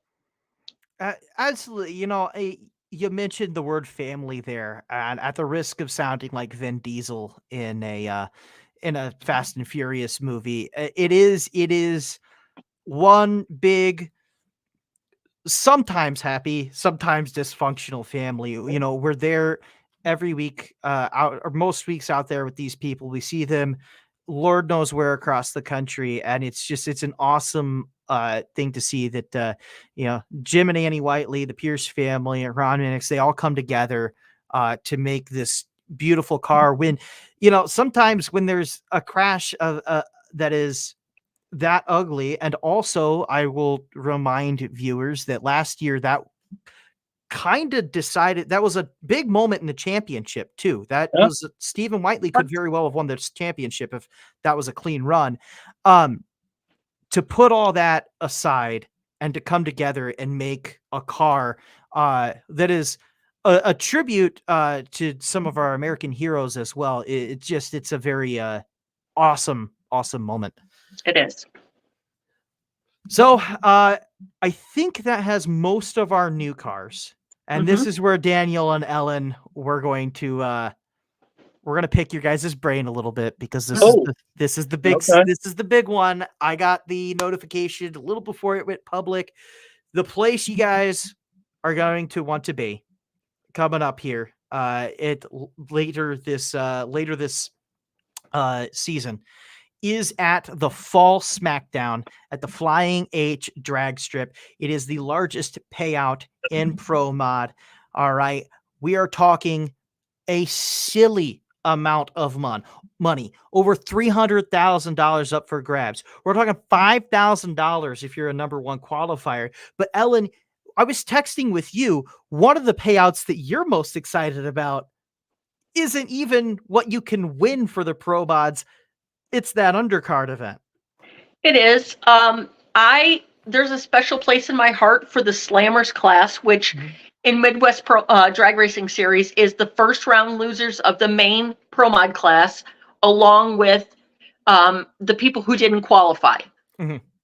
Absolutely. You mentioned the word family there, and at the risk of sounding like Vin Diesel in a Fast and Furious movie, it is one big, sometimes happy, sometimes dysfunctional family. We're there every week, out or most weeks out there with these people. We see them, Lord knows where across the country, and it's an awesome thing to see that Jim and Annie Whiteley, the Pierce family, and Ron Minix, they all come together to make this beautiful car. When sometimes when there's a crash of that is that ugly, and also I will remind viewers that last year that kind of decided, that was a big moment in the championship too. That was Stephen Whiteley could very well have won this championship if that was a clean run. To put all that aside and to come together and make a car that is a tribute to some of our American heroes as well. It's a very awesome moment. It is. So I think that has most of our new cars. And this is where Daniel and Ellen, we're going to pick your guys' brain a little bit, because this is the big one. I got the notification a little before it went public. The place you guys are going to want to be coming up here later this season is at the Fall Smackdown at the Flying H drag strip. It is the largest payout in Pro Mod. All right. We are talking a silly amount of money, over $300,000 up for grabs. We're talking $5,000 if you're a number one qualifier. But Ellen, I was texting with you. One of the payouts that you're most excited about isn't even what you can win for the Pro Mods. It's that undercard event. It is. There's a special place in my heart for the Slammers class, which in Midwest Pro Drag Racing Series is the first round losers of the main Pro Mod class, along with the people who didn't qualify.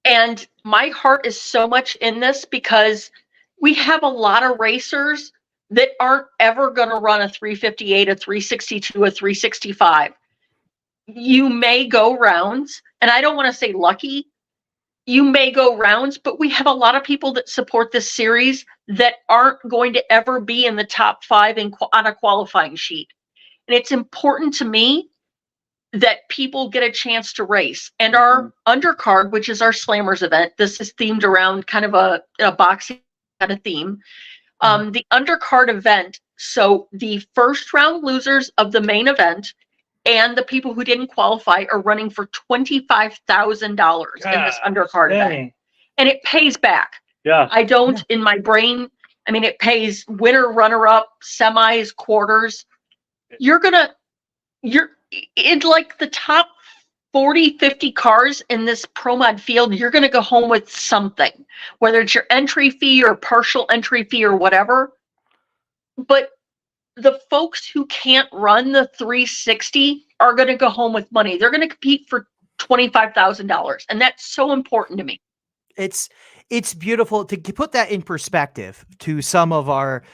And my heart is so much in this because we have a lot of racers that aren't ever going to run a 358, a 362, a 365. You may go rounds, and I don't want to say lucky. You may go rounds, but we have a lot of people that support this series that aren't going to ever be in the top 5 on a qualifying sheet. And it's important to me that people get a chance to race. And our undercard, which is our Slammers event, this is themed around kind of a boxing kind of theme. The undercard event, so the first round losers of the main event and the people who didn't qualify are running for $25,000 in this undercard event. And it pays back. Yeah. I don't, in my brain, I mean, it pays winner, runner-up, semis, quarters. You're in like the top 40, 50 cars in this Pro Mod field, you're going to go home with something, whether it's your entry fee or partial entry fee or whatever. But the folks who can't run the 360 are going to go home with money. They're going to compete for $25,000. And that's so important to me. It's beautiful to put that in perspective to some of our,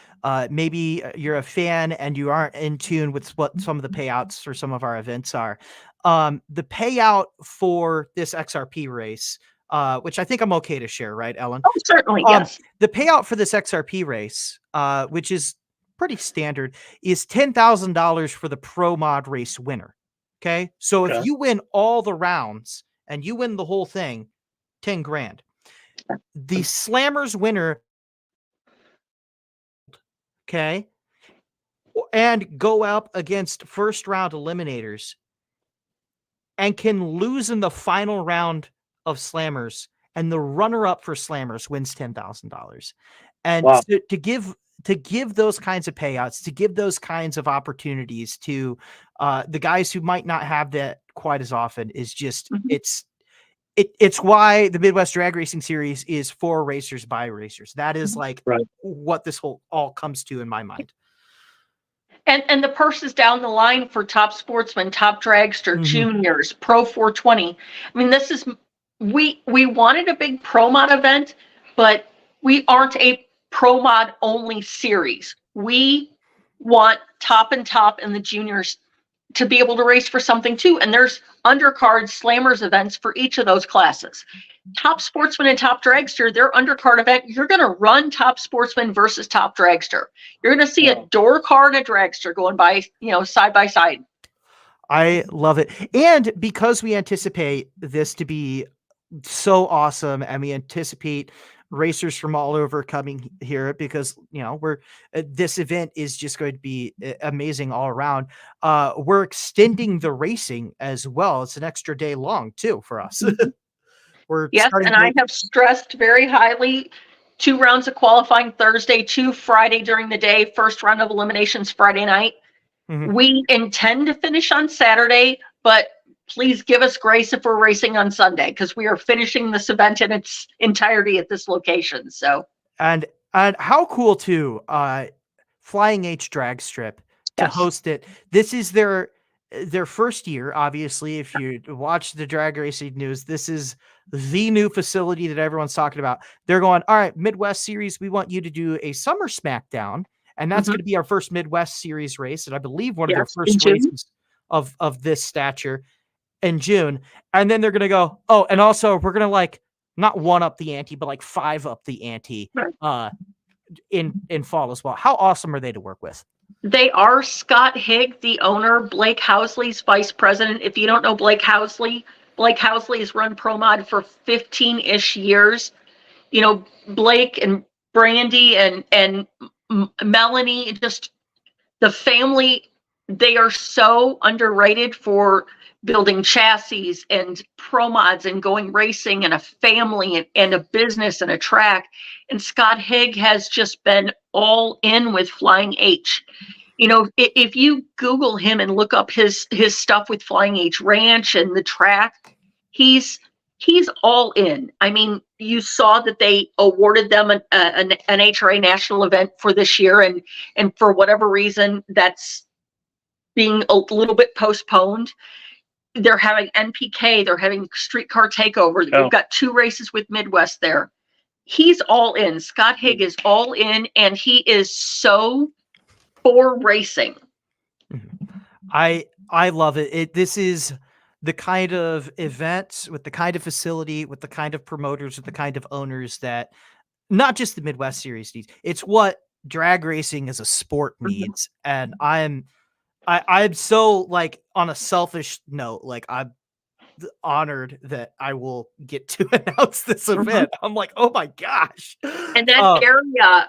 maybe you're a fan and you aren't in tune with what some of the payouts for some of our events are. The payout for this XRP race, which I think I'm okay to share, right, Ellen? Oh, certainly, yes. The payout for this XRP race, which is pretty standard, is $10,000 for the Pro Mod race winner. Okay. So if you win all the rounds and you win the whole thing, 10 grand. The Slammers winner, okay, and go up against first round eliminators and can lose in the final round of Slammers, and the runner up for Slammers wins $10,000. And Wow. to give those kinds of payouts, to give those kinds of opportunities to the guys who might not have that quite as often is just it's why the Midwest Drag Racing Series is for racers by racers. That is like Right. what this whole all comes to in my mind. And the purses down the line for top sportsman, top dragster, juniors, pro 420. I mean, this is we wanted a big pro mod event, but we aren't a pro mod only series. We want top and the juniors to be able to race for something too. And there's undercard slammers events for each of those classes. Top sportsman and top dragster, their undercard event, you're going to run top sportsman versus top dragster. You're going to see a door car and a dragster going by, side by side. I love it. And because we anticipate this to be so awesome, and we anticipate racers from all over coming here, because this event is just going to be amazing all around. We're extending the racing as well. It's an extra day long too for us. Yes, and I have stressed very highly 2 rounds of qualifying Thursday, 2 Friday during the day, first round of eliminations Friday night. We intend to finish on Saturday, but please give us grace if we're racing on Sunday, because we are finishing this event in its entirety at this location. So and how cool too, Flying H Drag Strip to host it. This is their first year. Obviously, if you watch the drag racing news, this is the new facility that everyone's talking about. They're going, all right, Midwest Series, we want you to do a summer SmackDown, and that's going to be our first Midwest Series race, and I believe one of their first races of this stature in June. And then they're going to go, oh, and also we're going to not 1 up the ante, but 5 up the ante in fall as well. How awesome are they to work with? They are. Scott Higg, the owner, Blake Housley's vice president. If you don't know Blake Housley has run Pro Mod for 15-ish years. Blake and Brandy and Melanie, just the family, they are so underrated for building chassis and pro mods and going racing and a family and a business and a track. And Scott Higg has just been all in with Flying H. If you Google him and look up his stuff with Flying H Ranch and the track, he's all in. I mean, you saw that they awarded them an HRA national event for this year, and for whatever reason, that's being a little bit postponed. They're having NPK. They're having Streetcar Takeover. We've got 2 races with Midwest there. He's all in. Scott Higg is all in, and he is so for racing. I love it. This is the kind of events with the kind of facility, with the kind of promoters, with the kind of owners that not just the Midwest Series needs. It's what drag racing as a sport needs. And I'm so on a selfish note, I'm honored that I will get to announce this event. I'm like, oh my gosh. And that area,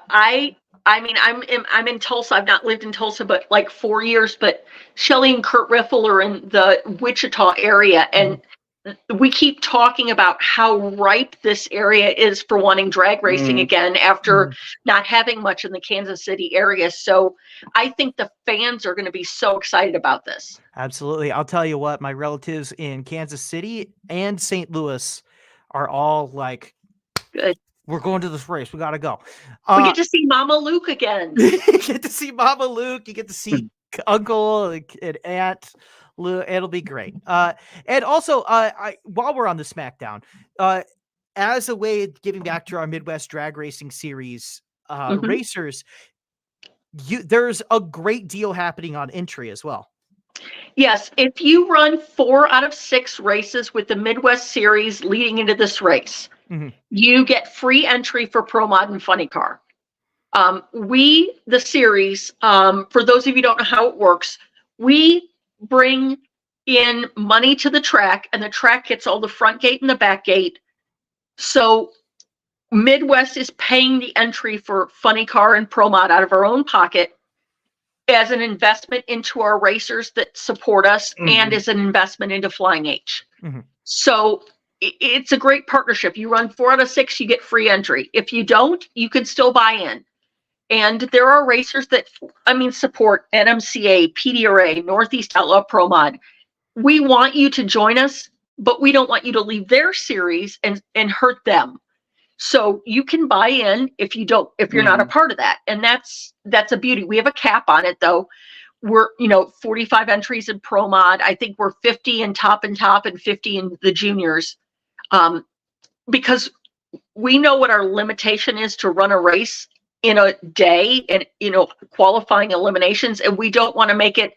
I mean, I'm in Tulsa. I've not lived in Tulsa, but 4 years, but Shelly and Kurt Riffle are in the Wichita area. And we keep talking about how ripe this area is for wanting drag racing again after not having much in the Kansas City area. So I think the fans are going to be so excited about this. Absolutely. I'll tell you what, my relatives in Kansas City and St. Louis are all good. We're going to this race. We got to go. We get to see Mama Luke again. You get to see Mama Luke. You get to see Uncle and Aunt Luke. It'll be great. And also, while we're on the SmackDown, as a way of giving back to our Midwest Drag Racing Series racers, there's a great deal happening on entry as well. Yes, if you run 4 out of 6 races with the Midwest Series leading into this race, you get free entry for Pro Mod and Funny Car. The series, for those of you who don't know how it works, we bring in money to the track, and the track gets all the front gate and the back gate So Midwest is paying the entry for Funny Car and Pro Mod out of our own pocket as an investment into our racers that support us and as an investment into Flying H. So it's a great partnership. You run 4 out of 6, you get free entry. If you don't, you can still buy in. And there are racers that, support NMCA, PDRA, Northeast Outlaw Pro Mod. We want you to join us, but we don't want you to leave their series and hurt them. So you can buy in if you're not a part of that. And that's a beauty. We have a cap on it though. We're, 45 entries in Pro Mod. I think we're 50 in top and 50 in the juniors. Because we know what our limitation is to run a race in a day and, qualifying eliminations, and we don't want to make it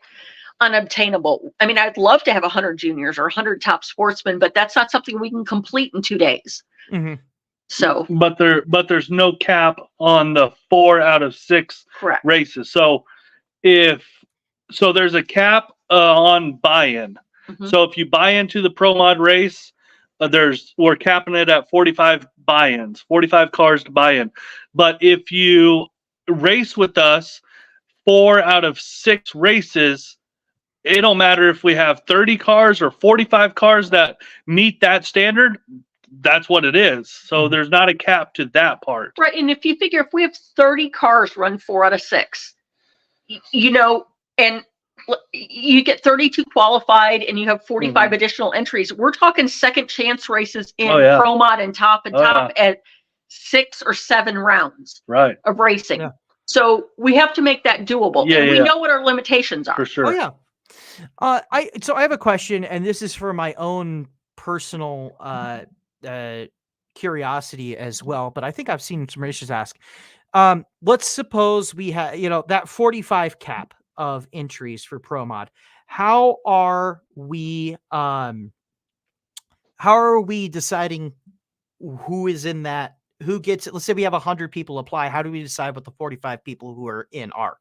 unobtainable. I mean, I'd love to have 100 juniors or 100 top sportsmen, but that's not something we can complete in 2 days. So, but there's no cap on the 4 out of 6 correct. races. So there's a cap on buy-in. So if you buy into the Pro Mod race, we're capping it at 45 buy-ins, 45 cars to buy in. But if you race with us 4 out of 6 races, it don't matter if we have 30 cars or 45 cars that meet that standard. That's what it is. So there's not a cap to that part. Right. And if you figure if we have 30 cars run 4 out of 6, and you get 32 qualified and you have 45 additional entries, we're talking second chance races in Pro Mod and top at 6 or 7 rounds of racing. Yeah. So we have to make that doable. And we know what our limitations are. For sure. Oh yeah. I have a question, and this is for my own personal curiosity as well, but I think I've seen some racers ask. Let's suppose we have, that 45 cap of entries for Pro Mod. How are we deciding who is in that? Who gets it? Let's say we have 100 people apply. How do we decide what the 45 people who are in are?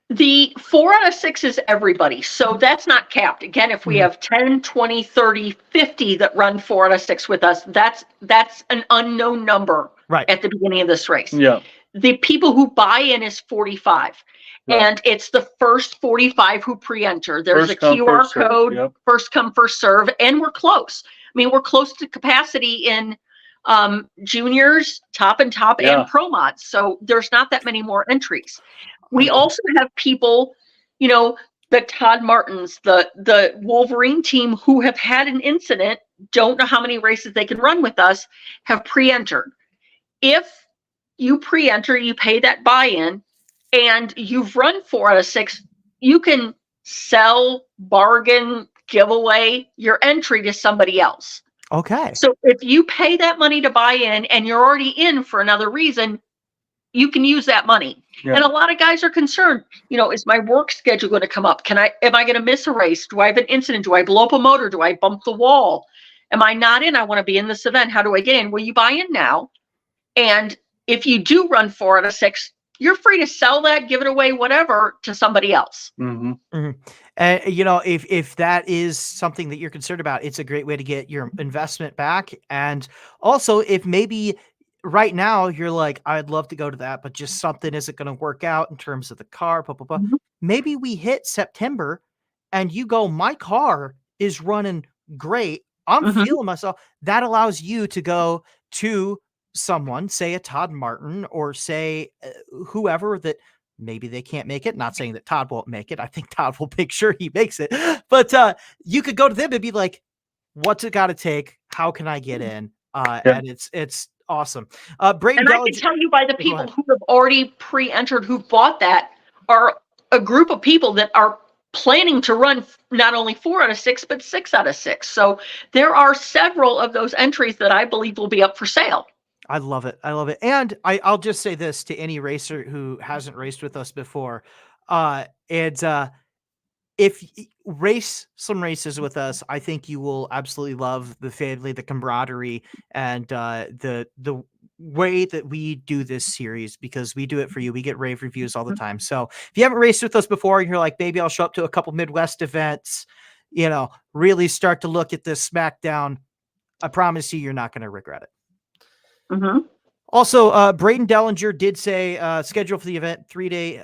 The 4 out of 6 is everybody. So that's not capped. Again, if we have 10, 20, 30, 50 that run 4 out of 6 with us, that's an unknown number at the beginning of this race. Yeah. The people who buy in is 45. Right. And it's the first 45 who pre-enter. There's a QR code, first come, first serve, and we're close. I mean, we're close to capacity in juniors, top and Pro Mods. So there's not that many more entries. We also have people, the Todd Martins, the Wolverine team who have had an incident, don't know how many races they can run with us, have pre-entered. If you pre-enter, you pay that buy-in, and you've run 4 out of 6, you can sell, bargain, give away your entry to somebody else. Okay. So if you pay that money to buy in and you're already in for another reason, you can use that money. Yeah. And a lot of guys are concerned, is my work schedule going to come up? Am I going to miss a race? Do I have an incident? Do I blow up a motor? Do I bump the wall? Am I not in? I want to be in this event. How do I get in? Well, you buy in now. And if you do run 4 out of 6, you're free to sell that, give it away, whatever, to somebody else. And if that is something that you're concerned about, it's a great way to get your investment back. And also, if maybe right now you're like, I'd love to go to that, but just something isn't going to work out in terms of the car, maybe we hit September and you go, my car is running great. I'm feeling myself. That allows you to go to someone, say a Todd Martin, or say whoever that maybe they can't make it. Not saying that Todd won't make it. I think Todd will make sure he makes it. But you could go to them and be like, what's it got to take? How can I get in? And it's awesome. Brayden, and I can tell you by the people who have already pre-entered, who bought that, are a group of people that are planning to run not only 4 out of 6, but 6 out of 6. So there are several of those entries that I believe will be up for sale. I love it. And I'll just say this to any racer who hasn't raced with us before. If race some races with us, I think you will absolutely love the family, the camaraderie, and the way that we do this series, because we do it for you. We get rave reviews all the time. So if you haven't raced with us before, and you're like, maybe I'll show up to a couple Midwest events, really start to look at this SmackDown, I promise you're not going to regret it. Mm-hmm. Also, Braden Dellinger did say schedule for the event 3-day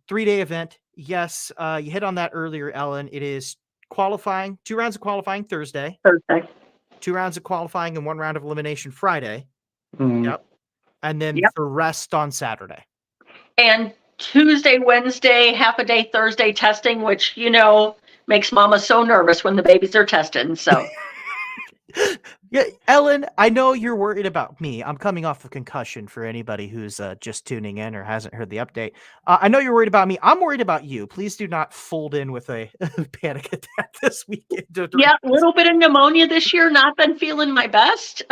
3-day event. Yes, you hit on that earlier, Ellen. It is qualifying, 2 rounds of qualifying Thursday, Thursday. 2 rounds of qualifying, and 1 round of elimination Friday. Mhm. Yep. And then Yep. the rest on Saturday. And Tuesday, Wednesday, half a day Thursday testing, which, makes mama so nervous when the babies are tested. So Yeah, Ellen, I know you're worried about me. I'm coming off a concussion for anybody who's just tuning in or hasn't heard the update. I know you're worried about me. I'm worried about you. Please do not fold in with a panic attack this weekend. yeah, a little bit of pneumonia this year. Not been feeling my best.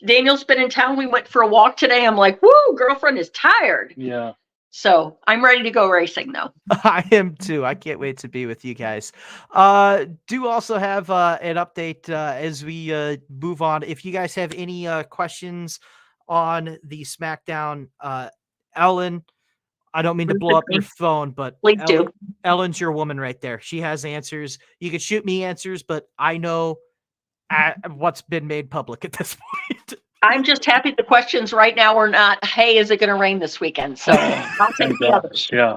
Daniel's been in town. We went for a walk today. I'm like, woo, girlfriend is tired. Yeah. So I'm ready to go racing though. I am too. I can't wait to be with you guys. Do also have an update as we move on. If you guys have any questions on the SmackDown, Ellen, I don't mean to blow up your phone, but Please do. Ellen's your woman right there. She has answers. You can shoot me answers, but I know what's been made public at this point. I'm just happy the questions right now are not, hey, is it going to rain this weekend? So I'll take the others. Yeah.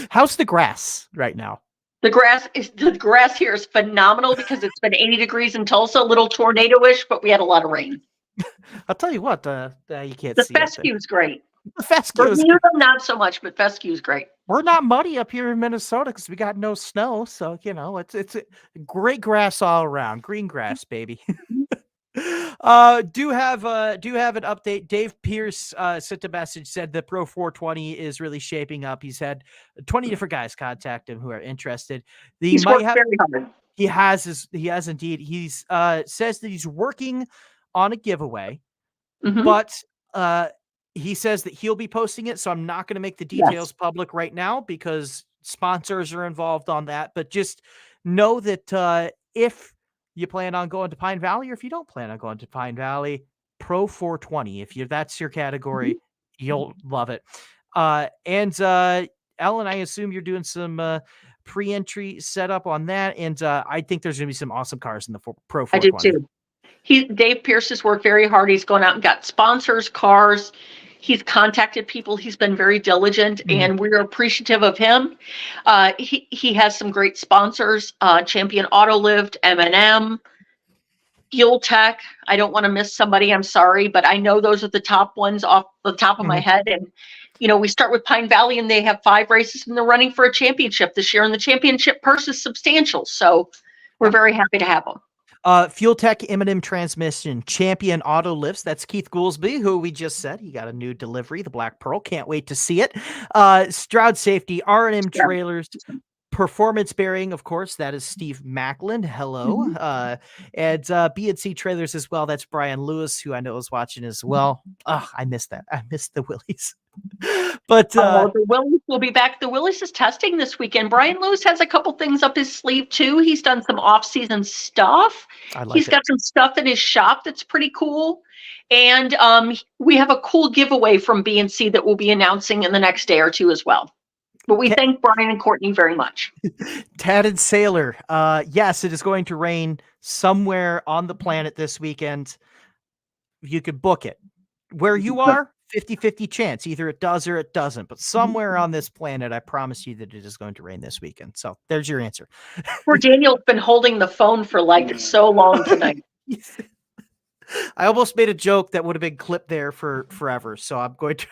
How's the grass right now? The grass here is phenomenal because it's been 80 degrees in Tulsa, a little tornado-ish, but we had a lot of rain. I'll tell you what, you can't The see it. fescue is great. The fescue is Bermuda, not so much, but fescue is great. We're not muddy up here in Minnesota because we got no snow. So, it's a great grass all around. Green grass, baby. Do have an update. Dave Pierce sent a message, said the Pro 420 is really shaping up. He's had 20 different guys contact him who are interested. He's worked very hard. He has indeed. He's says that he's working on a giveaway, but he says that he'll be posting it. So I'm not going to make the details public right now because sponsors are involved on that. But just know that if you plan on going to Pine Valley, or if you don't plan on going to Pine Valley, Pro 420, that's your category, you'll love it. And Ellen, I assume you're doing some pre-entry setup on that, and I think there's going to be some awesome cars in the Pro 420. I do too. Dave Pierce has worked very hard. He's gone out and got sponsors, cars. He's contacted people. He's been very diligent, and we're appreciative of him. He has some great sponsors: Champion Auto Lift, M&M, Fuel Tech. I don't want to miss somebody. I'm sorry, but I know those are the top ones off the top of my head. And we start with Pine Valley, and they have 5 races, and they're running for a championship this year, and the championship purse is substantial. So we're very happy to have them. Fuel Tech, M&M Transmission, Champion Auto Lifts. That's Keith Goolsby, who we just said he got a new delivery, the Black Pearl. Can't wait to see it. Stroud Safety, R&M Trailers, Performance Bearing, of course, that is Steve Macklin. Hello. And B&C Trailers as well. That's Brian Lewis, who I know is watching as well. Oh, I missed that. I missed the Willies. But the Willis will be back. The Willis is testing this weekend. Brian Lewis has a couple things up his sleeve too. He's done some off-season stuff. He's got some stuff in his shop that's pretty cool. And we have a cool giveaway from B&C that we'll be announcing in the next day or two as well. But we thank Brian and Courtney very much. Tatted Sailor. Yes, it is going to rain somewhere on the planet this weekend. You could book it. Where you are, 50-50 chance. Either it does or it doesn't. But somewhere on this planet, I promise you that it is going to rain this weekend. So there's your answer. Poor Daniel's been holding the phone for like so long tonight. I almost made a joke that would have been clipped there for forever. So I'm going to...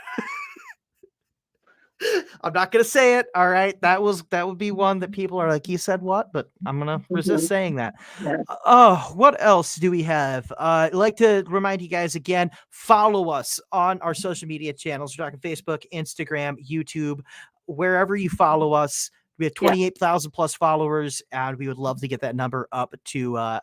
I'm not going to say it. All right. That would be one that people are like, you said what? But I'm going to resist saying that. Oh, what else do we have? I'd like to remind you guys again, follow us on our social media channels. We're talking Facebook, Instagram, YouTube, wherever you follow us. We have 28,000 plus followers, and we would love to get that number up to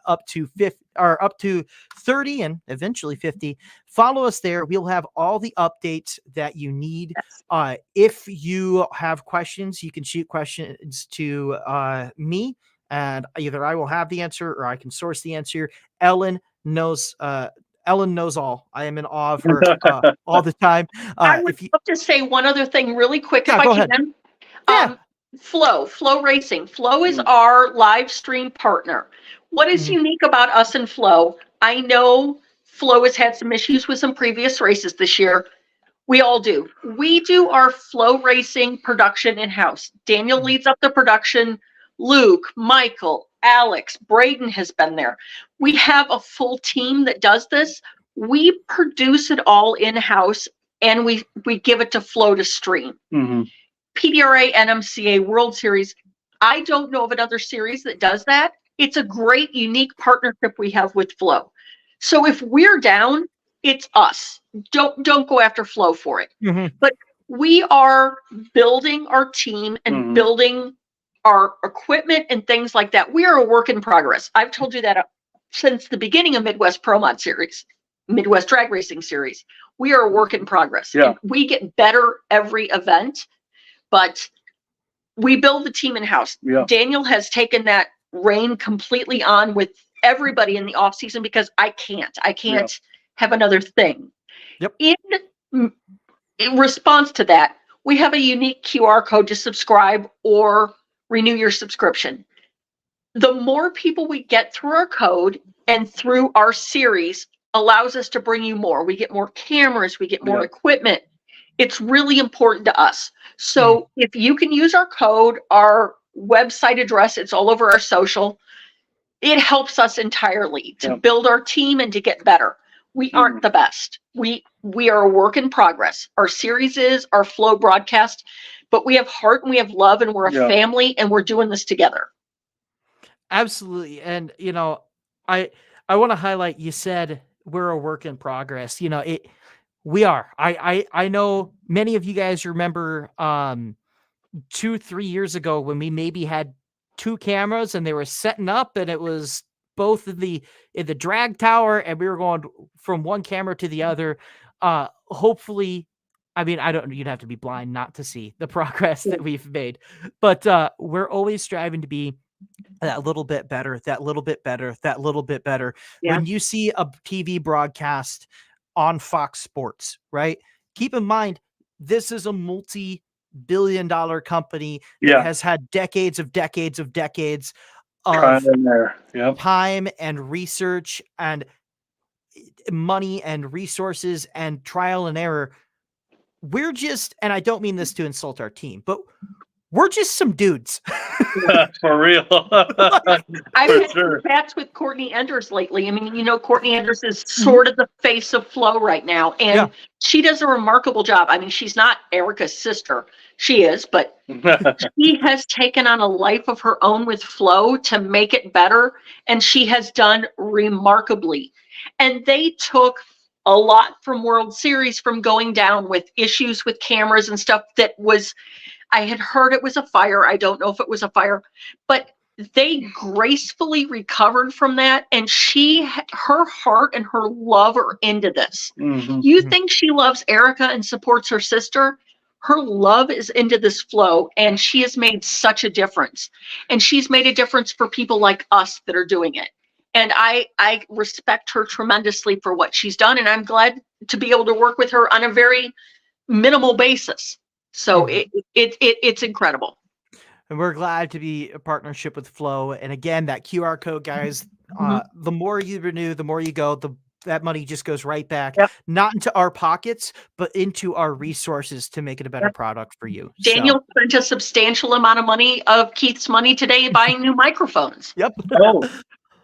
50 or up to 30 and eventually 50. Follow us there. We'll have all the updates that you need. If you have questions, you can shoot questions to me, and either I will have the answer or I can source the answer. Ellen knows all. I am in awe of her all the time. I would love to say one other thing really quick if I can. Yeah. Flow Racing. Flow is our live stream partner. What is unique about us and Flow? I know Flo has had some issues with some previous races this year. We all do. We do our Flow Racing production in-house. Daniel leads up the production. Luke, Michael, Alex, Braden has been there. We have a full team that does this. We produce it all in-house, and we give it to Flow to stream. Mhm. PDRA, NMCA, World Series. I don't know of another series that does that. It's a great, unique partnership we have with Flow. So if we're down, it's us. Don't go after Flow for it. Mhm. But we are building our team and Mhm. building our equipment and things like that. We are a work in progress. I've told you that since the beginning of Midwest Pro Mod Series, Midwest Drag Racing Series. We are a work in progress. Yeah. And we get better every event, but we build the team in-house. Yeah. Daniel has taken that reign completely on with everybody in the off season because I can't have another thing. Yep. In response to that, we have a unique QR code to subscribe or renew your subscription. The more people we get through our code and through our series allows us to bring you more. We get more cameras, we get more Yeah. equipment. It's really important to us. So if you can use our code, our website address, it's all over our social. It helps us entirely to Yeah. build our team and to get better. We aren't the best. We are a work in progress. Our series is our Flow broadcast, but we have heart and we have love and we're a Yeah. family and we're doing this together. Absolutely. And I want to highlight, you said we're a work in progress. We are. I know many of you guys remember 2-3 years ago when we maybe had 2 cameras and they were setting up and it was both in the drag tower and we were going from one camera to the other. Hopefully, I mean, you'd have to be blind not to see the progress that we've made, but we're always striving to be that little bit better, that little bit better, that little bit better. Yeah. When you see a TV broadcast on Fox Sports, right? Keep in mind, this is a multi-billion-dollar company that Yeah. has had decades of Trial of and error. Yep. time and research and money and resources and trial and error. We're just, and I don't mean this to insult our team, but we're just some dudes. For real. I've For had sure. chats with Courtney Enders lately. I mean, Courtney Enders is sort of the face of Flow right now, and Yeah. she does a remarkable job. I mean, she's not Erica's sister. She is, but she has taken on a life of her own with Flow to make it better, and she has done remarkably. And they took a lot from World Series from going down with issues with cameras and stuff that was, I had heard it was a fire. I don't know if it was a fire, but they gracefully recovered from that. And her heart and her love are into this. Mhm. You think she loves Erica and supports her sister? Her love is into this Flow, and she has made such a difference. And she's made a difference for people like us that are doing it. And I respect her tremendously for what she's done. And I'm glad to be able to work with her on a very minimal basis. So it's incredible. And we're glad to be a partnership with Flow. And again, that QR code, guys, the more you renew, the more you go, that money just goes right back, Yep. not into our pockets, but into our resources to make it a better product for you. Daniel spent a substantial amount of money of Keith's money today buying new microphones. Yep. Oh,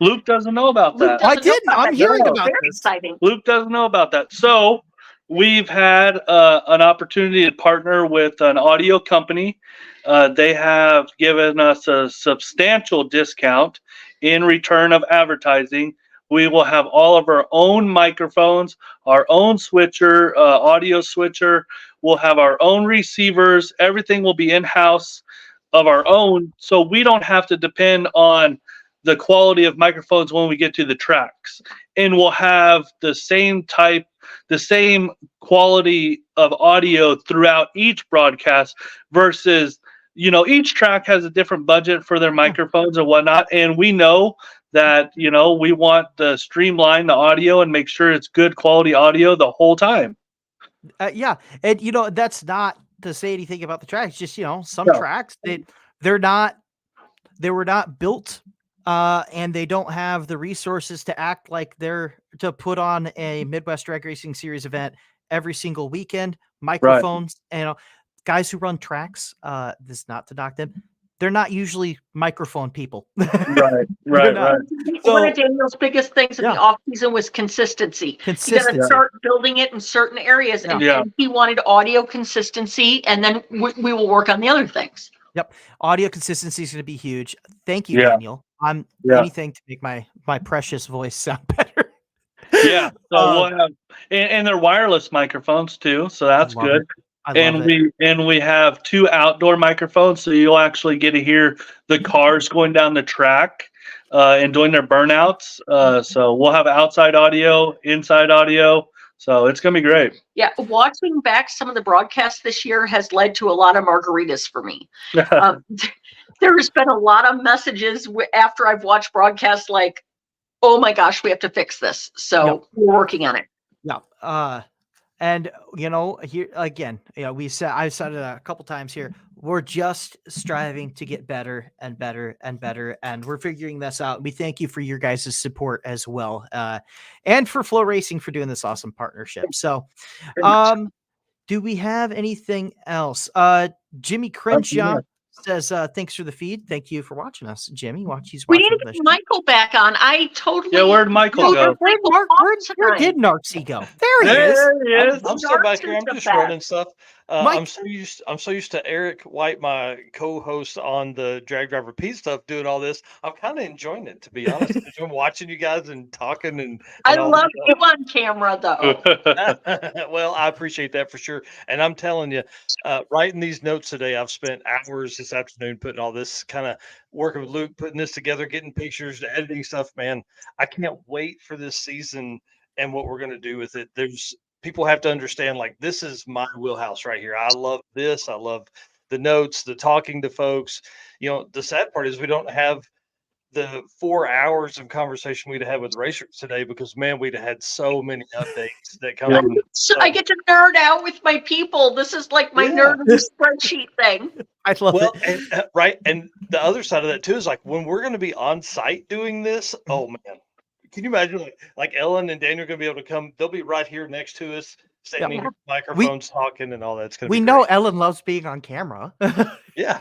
Luke doesn't know about Luke that. I doesn't know didn't. about I'm that. hearing That's about very this. exciting. Luke doesn't know about that. So we've had an opportunity to partner with an audio company. They have given us a substantial discount in return of advertising. We will have all of our own microphones, our own switcher, audio switcher. We'll have our own receivers. Everything will be in-house of our own, so we don't have to depend on the quality of microphones when we get to the tracks. And we'll have the same quality of audio throughout each broadcast versus, each track has a different budget for their microphones and whatnot. And we know that, we want to streamline the audio and make sure it's good quality audio the whole time. Yeah. And, that's not to say anything about the tracks, just, some No. tracks, they were not built and they don't have the resources to act like to put on a Midwest Drag Racing Series event every single weekend. Microphones, guys who run tracks. This is not to knock them. They're not usually microphone people. Right. So, one of Daniel's biggest things in the off season was consistency. You got to start building it in certain areas, and he wanted audio consistency, and then we will work on the other things. Yep, audio consistency is going to be huge. Thank you, Daniel. I'm anything to make my precious voice sound better. Yeah, so we'll have, and they're wireless microphones too, so that's good. We have 2 outdoor microphones, so you'll actually get to hear the cars going down the track and doing their burnouts. So we'll have outside audio, inside audio. So it's gonna be great. Yeah, watching back some of the broadcasts this year has led to a lot of margaritas for me. There's been a lot of messages after I've watched broadcasts like, "Oh my gosh, we have to fix this." So we're working on it. Yeah. And here again, I've said it a couple times here. We're just striving to get better and better and better, and we're figuring this out. We thank you for your guys' support as well, and for Flow Racing for doing this awesome partnership. So, do we have anything else? Jimmy Crenshaw says, "Thanks for the feed. Thank you for watching us, Jimmy. We need to get Michael back on. I totally. Yeah, where'd Michael go? Where did Narxy go? There he is. I'm still back here. I'm just running stuff. I'm so used to Eric White, my co-host on the Drag Drive Repeat stuff, doing all this. I'm kind of enjoying it, to be honest. I'm watching you guys and talking and I love you on camera, though. Well, I appreciate that for sure. And I'm telling you, writing these notes today, I've spent hours this afternoon putting all this, kind of working with Luke, putting this together, getting pictures, editing stuff. Man, I can't wait for this season and what we're going to do with it. People have to understand, like, this is my wheelhouse right here. I love this. I love the notes, the talking to folks. The sad part is we don't have the 4 hours of conversation we'd had with racers today, because man, we'd have had so many updates that come in. So I get to nerd out with my people. This is like my nerd spreadsheet thing. I love it. And, right. And the other side of that too is, like, when we're going to be on site doing this, oh man, can you imagine like Ellen and Daniel are going to be able to come? They'll be right here next to us, standing with microphones, talking and all that. It's going to be know Ellen loves being on camera. Yeah.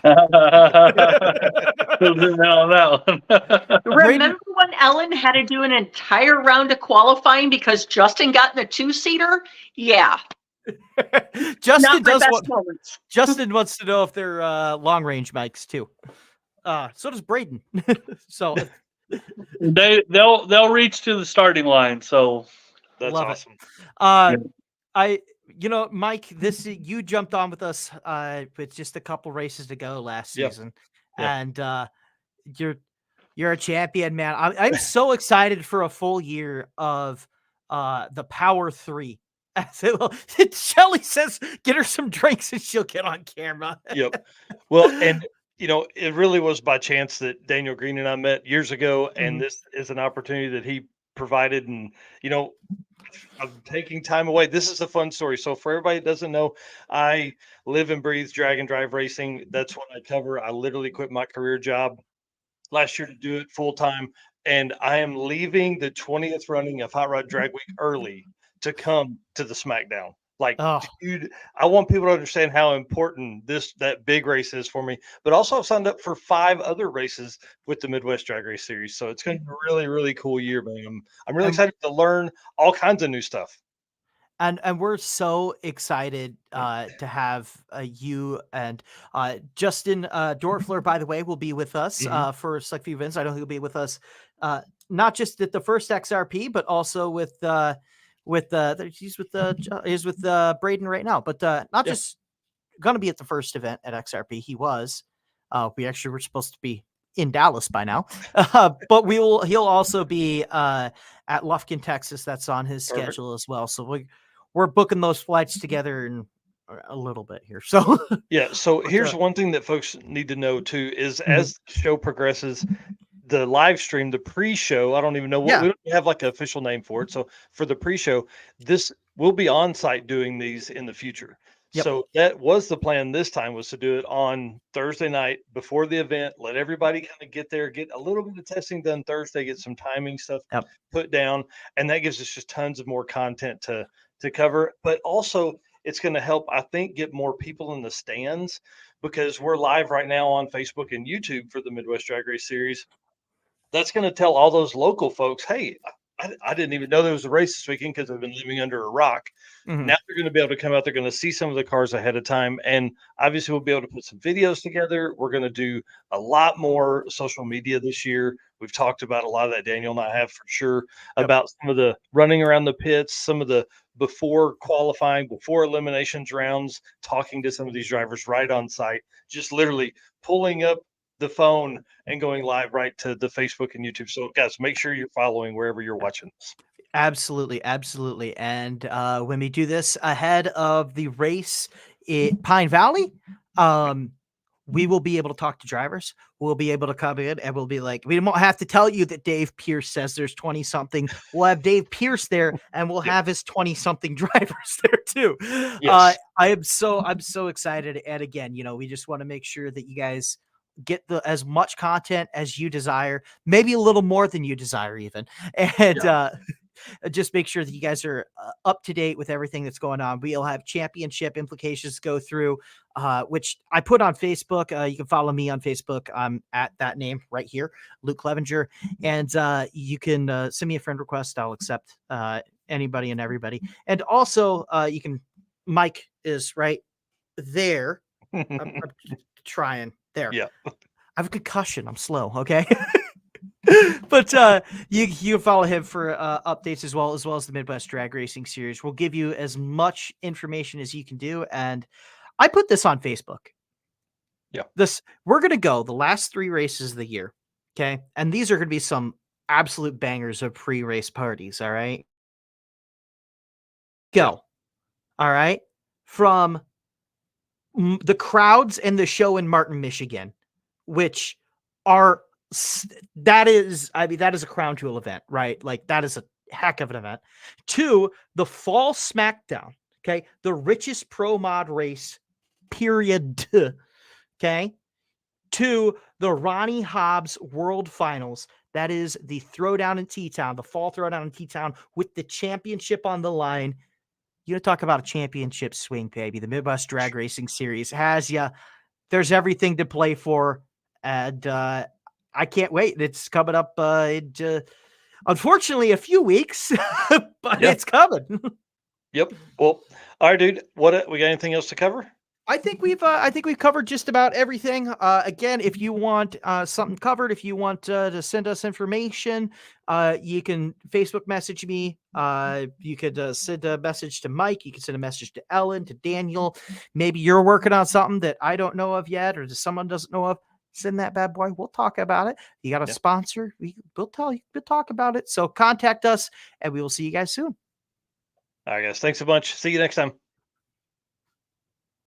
Remember when Ellen had to do an entire round of qualifying because Justin got in the 2-seater? Yeah. Justin wants to know if they're long range mics too. So does Braden. So they'll reach to the starting line. So that's awesome. Mike, you jumped on with us with just a couple races to go last season, and you're a champion, man. I'm so excited for a full year of the Power 3. Shelly says, "Get her some drinks and she'll get on camera." Yep. Well, and it really was by chance that Daniel Green and I met years ago, and this is an opportunity that he provided. And I'm taking time away. This is a fun story. So for everybody that doesn't know, I live and breathe drag and drive racing. That's what I cover. I literally quit my career job last year to do it full time, and I am leaving the 20th running of Hot Rod Drag Week early to come to the SmackDown. Like, dude, I want people to understand how important that big race is for me. But also, I've signed up for 5 other races with the Midwest Drag Race Series, so it's going to be a really, really cool year, man. I'm really excited to learn all kinds of new stuff. And we're so excited to have you and Justin Dorfler, by the way, will be with us for select few events. I know he'll be with us not just at the first XRP, but also with he's with Braden right now, but not just going to be at the first event at XRP. He was. We actually were supposed to be in Dallas by now, but he'll also be at Lufkin, Texas. That's on his schedule as well. So we're booking those flights together in a little bit here. So yeah. So here's one thing that folks need to know too is as the show progresses, the live stream, the pre-show, I don't even know what we don't have like an official name for it. So for the pre-show, we'll be on site doing these in the future. Yep. So that was the plan this time, was to do it on Thursday night before the event, let everybody kind of get there, get a little bit of testing done Thursday, get some timing stuff Yep. put down, and that gives us just tons of more content to cover. But also it's going to help, I think, get more people in the stands, because we're live right now on Facebook and YouTube for the Midwest Drag Race Series. That's going to tell all those local folks, hey, I didn't even know there was a race this weekend because I've been living under a rock. Mhm. Now they're going to be able to come out. They're going to see some of the cars ahead of time. And obviously, we'll be able to put some videos together. We're going to do a lot more social media this year. We've talked about a lot of that, Daniel and I have, for sure, Yep. about some of the running around the pits, some of the before qualifying, before eliminations rounds, talking to some of these drivers right on site, just literally pulling up the phone and going live right to the Facebook and YouTube. So guys, make sure you're following wherever you're watching this. Absolutely, absolutely. And when we do this ahead of the race at Pine Valley, we will be able to talk to drivers. We'll be able to come in and we'll be like, we won't have to tell you that Dave Pierce says there's 20 something. We'll have Dave Pierce there and we'll have his 20 something drivers there too. Yes. I'm so excited. And again, we just want to make sure that you guys get as much content as you desire, maybe a little more than you desire even. And just make sure that you guys are up to date with everything that's going on. We'll have championship implications to go through, which I put on Facebook. You can follow me on Facebook. I'm at that name right here, Luke Clevenger. And you can send me a friend request. I'll accept anybody and everybody. And also Mike is right there. I'm trying there. Yeah. I have a concussion. I'm slow. Okay. But you can follow him for updates as well as the Midwest Drag Racing Series. We'll give you as much information as you can do. And I put this on Facebook. Yeah. We're going to go the last 3 races of the year. Okay. And these are going to be some absolute bangers of pre-race parties. All right. Go. All right. From the crowds and the show in Martin, Michigan, which are that is a crown jewel event, right? Like that is a heck of an event. To the fall SmackDown, okay, the richest pro mod race, period. Okay, to the Ronnie Hobbs World Finals. That is the throwdown in T-Town, the fall throwdown in T-Town with the championship on the line. You talk about a championship swing, baby. The Midwest Drag Racing Series has you. There's everything to play for, and I can't wait. It's coming up unfortunately a few weeks, but it's coming. Yep. Well, all right, dude. We got anything else to cover? I think we've covered just about everything. Again, if you want something covered, if you want to send us information, you can Facebook message me. You could send a message to Mike. You can send a message to Ellen, to Daniel. Maybe you're working on something that I don't know of yet, or that someone doesn't know of. Send that bad boy. We'll talk about it. You got a sponsor? We'll tell you. We'll talk about it. So contact us, and we will see you guys soon. All right, guys. Thanks a bunch. See you next time.